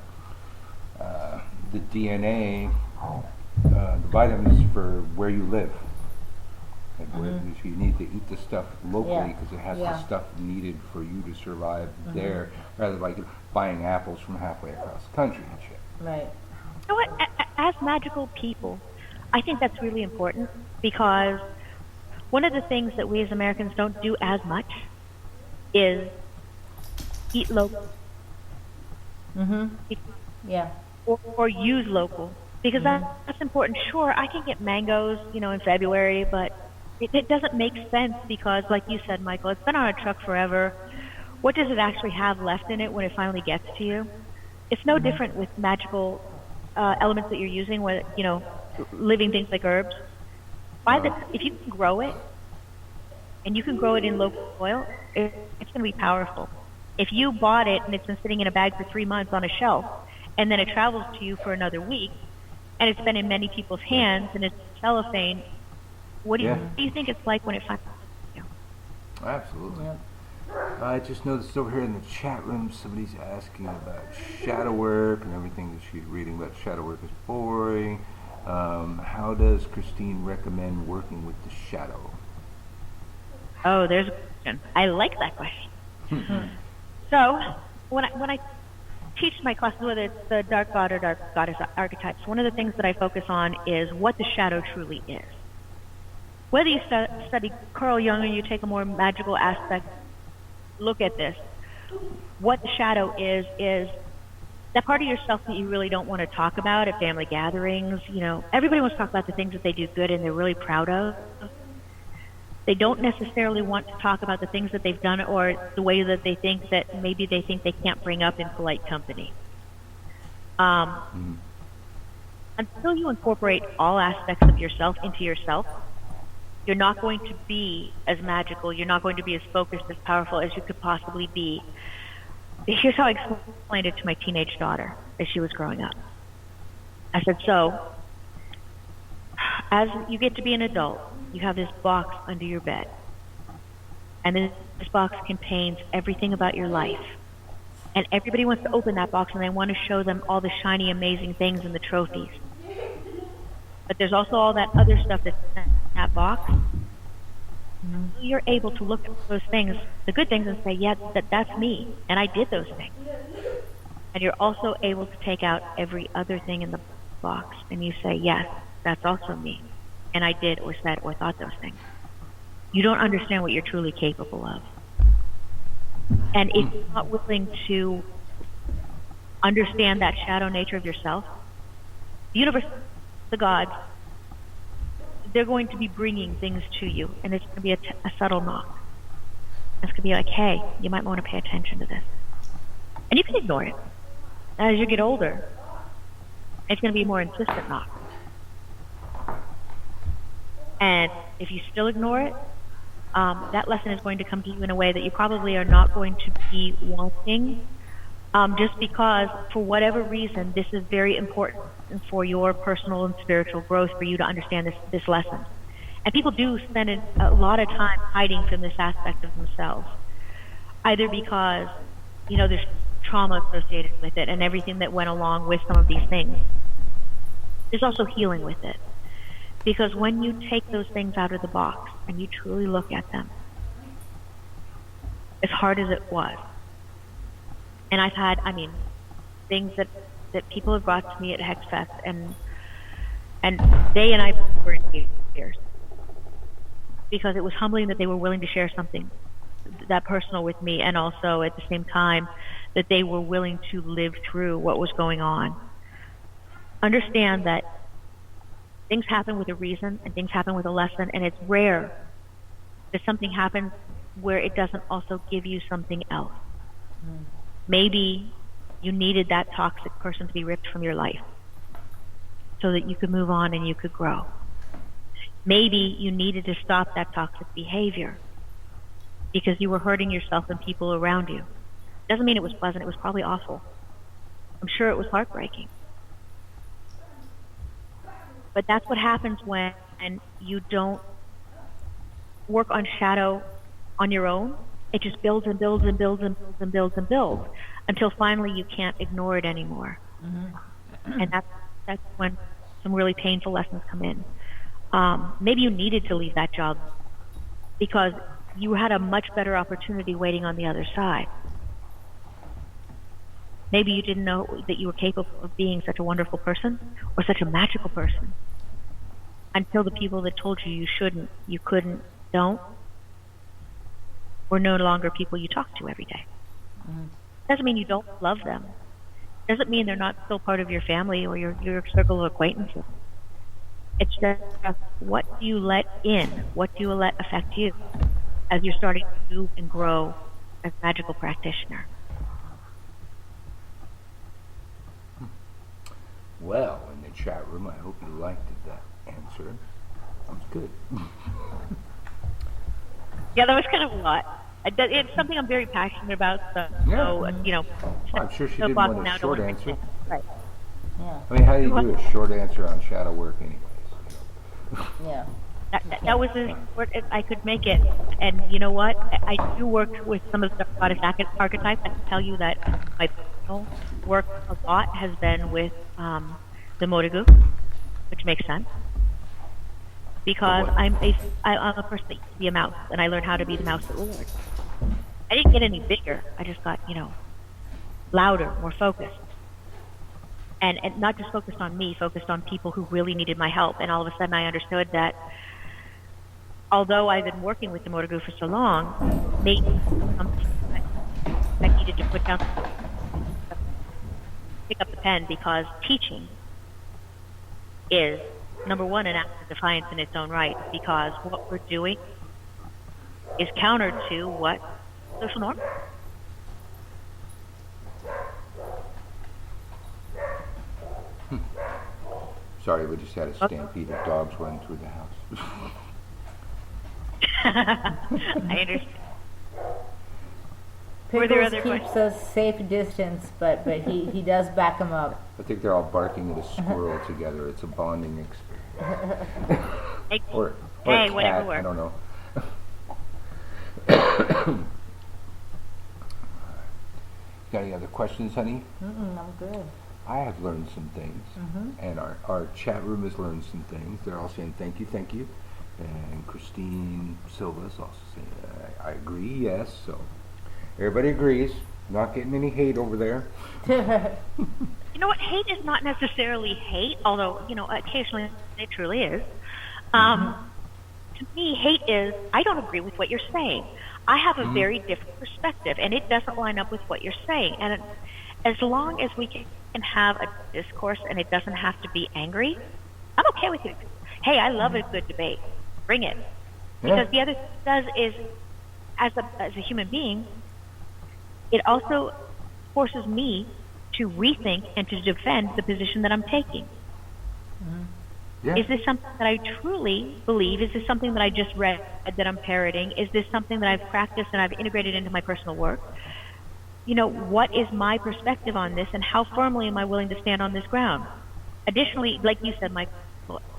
DNA, the vitamins for where you live. Like you need to eat the stuff locally because it has the stuff needed for you to survive there, rather than like buying apples from halfway across the country and shit. Right. You know what? As magical people, I think that's really important, because one of the things that we as Americans don't do as much is eat local. Yeah. Or use local, because that's important. Sure, I can get mangoes, in February, but it doesn't make sense because, like you said, Michael, it's been on a truck forever. What does it actually have left in it when it finally gets to you? It's no different with magical elements that you're using, with living things like herbs. If you can grow it, and you can grow it in local soil, it's going to be powerful. If you bought it and it's been sitting in a bag for 3 months on a shelf, and then it travels to you for another week, and it's been in many people's hands, and it's cellophane, what do you think it's like when it finally gets to you? Absolutely. I just noticed over here in the chat room, somebody's asking about shadow work and everything that she's reading about shadow work is boring. How does Christine recommend working with the shadow? Oh, there's a question. I like that question. So, when I teach my classes, whether it's the dark god or dark goddess archetypes, one of the things that I focus on is what the shadow truly is. Whether you study Carl Jung or you take a more magical aspect, look at this. What the shadow is that part of yourself that you really don't want to talk about at family gatherings. Everybody wants to talk about the things that they do good and they're really proud of. They don't necessarily want to talk about the things that they've done or the way that they think that maybe they think they can't bring up in polite company. Until you incorporate all aspects of yourself into yourself, you're not going to be as magical, you're not going to be as focused, as powerful as you could possibly be. Here's how I explained it to my teenage daughter as she was growing up. I said, so, as you get to be an adult, you have this box under your bed. And this box contains everything about your life. And everybody wants to open that box and they want to show them all the shiny, amazing things and the trophies. But there's also all that other stuff that's in that box. You're able to look at those things, the good things, and say, yeah, that's me. And I did those things. And you're also able to take out every other thing in the box. And you say, yes, that's also me. And I did or said or thought those things. You don't understand what you're truly capable of. And if you're not willing to understand that shadow nature of yourself, the universe, the gods, they're going to be bringing things to you, and it's going to be a subtle knock. It's going to be like, hey, you might want to pay attention to this. And you can ignore it. As you get older, it's going to be a more insistent knock. And if you still ignore it, that lesson is going to come to you in a way that you probably are not going to be wanting, just because, for whatever reason, this is very important for your personal and spiritual growth for you to understand this lesson. And people do spend a lot of time hiding from this aspect of themselves, either because, there's trauma associated with it and everything that went along with some of these things. There's also healing with it. Because when you take those things out of the box and you truly look at them, as hard as it was, and I've had, things that people have brought to me at HexFest, and they and I were in tears because it was humbling that they were willing to share something that personal with me, and also at the same time that they were willing to live through what was going on. Understand that things happen with a reason and things happen with a lesson, and it's rare that something happens where it doesn't also give you something else. Maybe you needed that toxic person to be ripped from your life so that you could move on and you could grow. Maybe you needed to stop that toxic behavior because you were hurting yourself and people around you. Doesn't mean it was pleasant. It was probably awful. I'm sure it was heartbreaking. But that's what happens when you don't work on shadow on your own. It just builds and builds and builds and builds and builds and builds until finally you can't ignore it anymore. And that's when some really painful lessons come in. Maybe you needed to leave that job because you had a much better opportunity waiting on the other side. Maybe you didn't know that you were capable of being such a wonderful person or such a magical person until the people that told you you shouldn't, you couldn't, don't, were no longer people you talk to every day. Doesn't mean you don't love them. Doesn't mean they're not still part of your family or your circle of acquaintances. It's just what do you let in? What do you let affect you as you're starting to move and grow as a magical practitioner? Well, in the chat room, I hope you liked that answer. That was good. Yeah, that was kind of a lot. It's something I'm very passionate about. So, Yeah. I'm sure she didn't want a short answer. Right. Yeah. I mean, how do you do a short answer on shadow work anyways? Yeah. That was as short as I could make it. And you know what? I do work with some of the goddess archetypes. I can tell you that my personal work a lot has been with the Motigu, which makes sense. Because I'm a person that used to be a mouse, and I learned how to be the mouse at Lord. I didn't get any bigger. I just got, louder, more focused. And not just focused on me, focused on people who really needed my help. And all of a sudden I understood that although I've been working with the Motigu for so long, maybe something I needed to pick up the pen, because teaching is, number one, an act of defiance in its own right, because what we're doing is counter to what social norm. Sorry, we just had a stampede of dogs running through the house. I understand. Were there other keeps a safe distance, but he does back him up. I think they're all barking at a squirrel together. It's a bonding experience. or hey, a whatever cat, I don't know. Got any other questions, honey? I'm good. I have learned some things, and our chat room has learned some things. They're all saying thank you. And Christine Silva's also saying, I agree, yes. So everybody agrees. Not getting any hate over there. You know what? Hate is not necessarily hate, although, occasionally it truly is. To me, hate is, I don't agree with what you're saying. I have a very different perspective, and it doesn't line up with what you're saying. And as long as we can have a discourse and it doesn't have to be angry, I'm okay with it. Hey, I love a good debate. Bring it. Because the other thing it does is, as a human being, it also forces me to rethink and to defend the position that I'm taking. Yeah. Is this something that I truly believe? Is this something that I just read that I'm parroting? Is this something that I've practiced and I've integrated into my personal work? What is my perspective on this, and how firmly am I willing to stand on this ground? Additionally, like you said, Mike,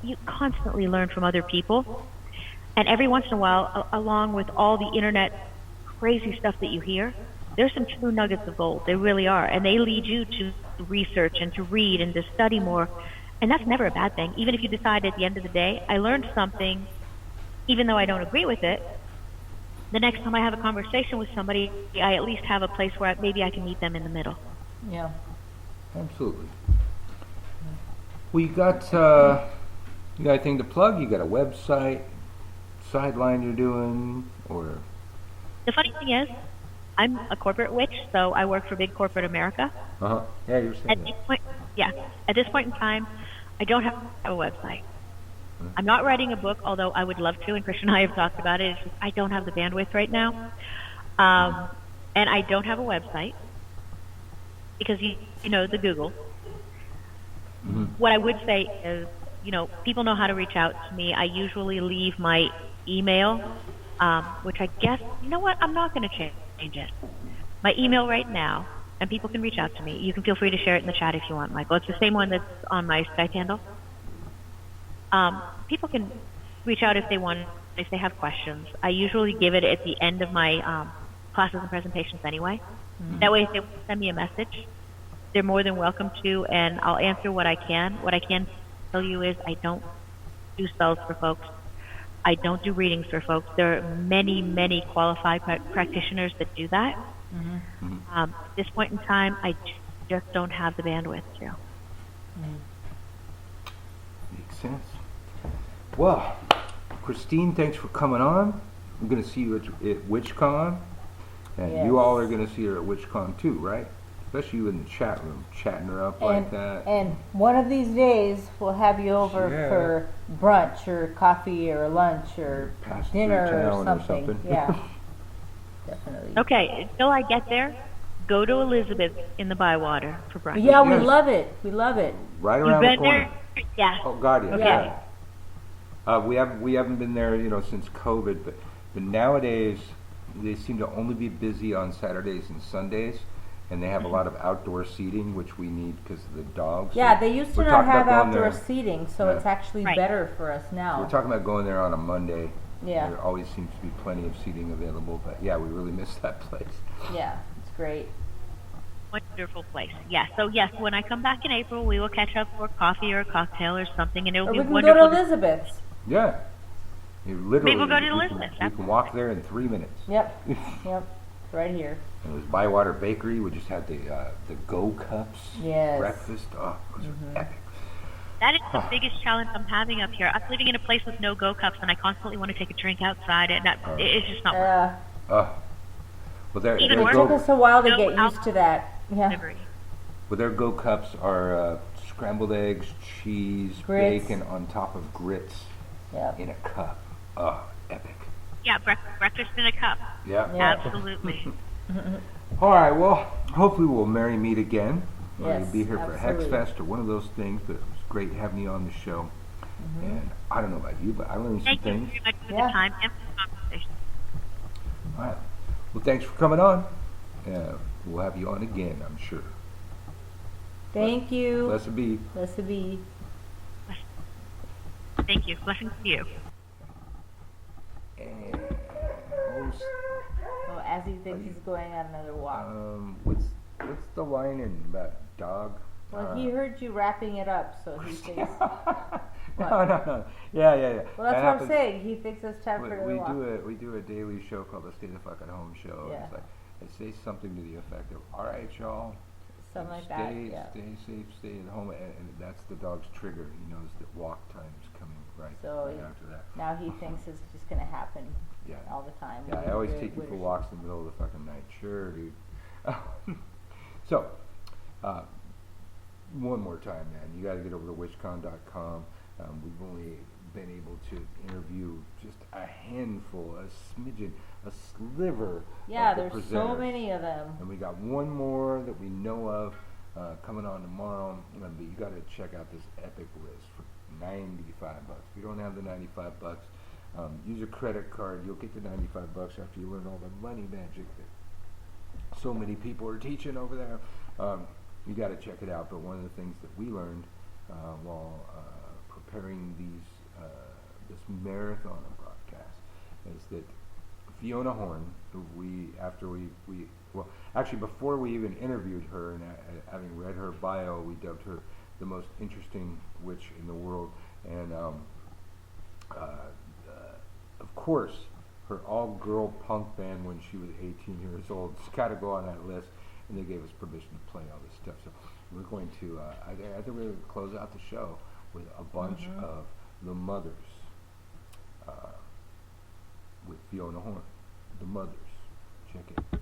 you constantly learn from other people. And every once in a while, along with all the internet crazy stuff that you hear, there's some true nuggets of gold. They really are. And they lead you to research and to read and to study more. And that's never a bad thing. Even if you decide at the end of the day, I learned something, even though I don't agree with it, the next time I have a conversation with somebody, I at least have a place where maybe I can meet them in the middle. Yeah. Absolutely. Well, you got anything to plug? You got a website, sideline you're doing, or? The funny thing is, I'm a corporate witch, so I work for big corporate America. Yeah, you're saying that. At this point in time, I don't have a website. I'm not writing a book, although I would love to, and Christian and I have talked about it. It's just, I don't have the bandwidth right now. And I don't have a website because, the Google. What I would say is, people know how to reach out to me. I usually leave my email, which I guess, you know what, I'm not going to change it. My email right now, and people can reach out to me. You can feel free to share it in the chat if you want, Michael. It's the same one that's on my Skype handle. People can reach out if they want, if they have questions. I usually give it at the end of my classes and presentations anyway. That way, if they send me a message, they're more than welcome to, and I'll answer what I can. What I can tell you is I don't do spells for folks. I don't do readings for folks. There are many, many qualified practitioners that do that. At this point in time, I just don't have the bandwidth to. Makes sense. Well, Christine, thanks for coming on. I'm going to see you at WitchCon. And Yes. you all are going to see her at WitchCon too, right? Especially you in the chat room, chatting her up like that. And one of these days we'll have you over Yeah. for brunch or coffee or lunch or Pass through dinner or town something. Yeah, definitely. Okay, until I get there, go to Elizabeth in the Bywater for breakfast. Yeah, we Yes. love it. We love it. Right You've around the been corner. there? Yeah. Oh God, yeah. Okay. Yeah. We haven't been there, since COVID, but nowadays they seem to only be busy on Saturdays and Sundays, and they have a lot of outdoor seating, which we need because of the dogs. Yeah, So they used to we're not talking have about going outdoor there- seating, so Yeah. it's actually Right. better for us now. We're talking about going there on a Monday. Yeah. There always seems to be plenty of seating available, but yeah, we really miss that place. Yeah, it's great. Wonderful place. Yeah. So yes, when I come back in April, we will catch up for coffee or a cocktail or something, and it'll Or be we can wonderful. go to Elizabeth's. Yeah. You literally. Maybe we'll go to we can- Elizabeth's, We can walk there in 3 minutes. Yep, yep, right here. And it was Bywater Bakery. We just had the Go Cups Yes. breakfast. Oh, those are epic. That is the biggest challenge I'm having up here. I'm living in a place with no go cups, and I constantly want to take a drink outside, and it's just not working. Well, their Even their worse. Took go us a while to No get used to that. Yeah. Delivery. well, their Go Cups are scrambled eggs, cheese, Grits. bacon on top of grits Yep. in a cup. Oh, epic. Yeah, breakfast in a cup. Yeah. Yeah. Absolutely. All right. Well, hopefully we'll meet again. Or Yes, you'll be here for absolutely. Hexfest or one of those things. But it was great having you on the show. And I don't know about you, but I learned some Thank you things. very much for Yeah. the time and for the conversation. All right. Well, thanks for coming on. We'll have you on again, I'm sure. Thank you. Blessed be. Blessed be. Thank you. Blessings to you. And Oh, as he thinks he's going on another walk. what's the line in about dog? Well, he heard you wrapping it up, so he thinks. No. Yeah. Well, that's That what I'm happens. saying. He thinks it's time for We another walk. we do a daily show called the Stay the Fuck at Home Show. And Yeah. it's like I say something to the effect of, "All right, y'all, Something like that. stay Yeah. safe, stay at home," and that's the dog's trigger. He knows that walk time's coming right after that. Now he thinks it's just going to happen Yeah. all the time. Yeah, I always take you for walks in the middle of the fucking night. Sure, dude. So, one more time, man. You got to get over to WitchCon.com. We've only been able to interview just a handful, a smidgen, a sliver Yeah, of the there's so presenters. many of them. And we got one more that we know of coming on tomorrow. But you got to check out this epic list for $95. If you don't have the $95, use a credit card. You'll get the $95 after you learn all the money magic that so many people are teaching over there. You got to check it out. But one of the things that we learned while preparing this marathon of broadcasts is that Fiona Horn, who before we even interviewed her and having read her bio, we dubbed her the most interesting witch in the world. And of course, her all-girl punk band when she was 18 years old, it's got to go on that list. And they gave us permission to play all this stuff. So we're going to, I think we're going to close out the show with a bunch of the Mothers with Fiona Horn. The Mothers. Check it.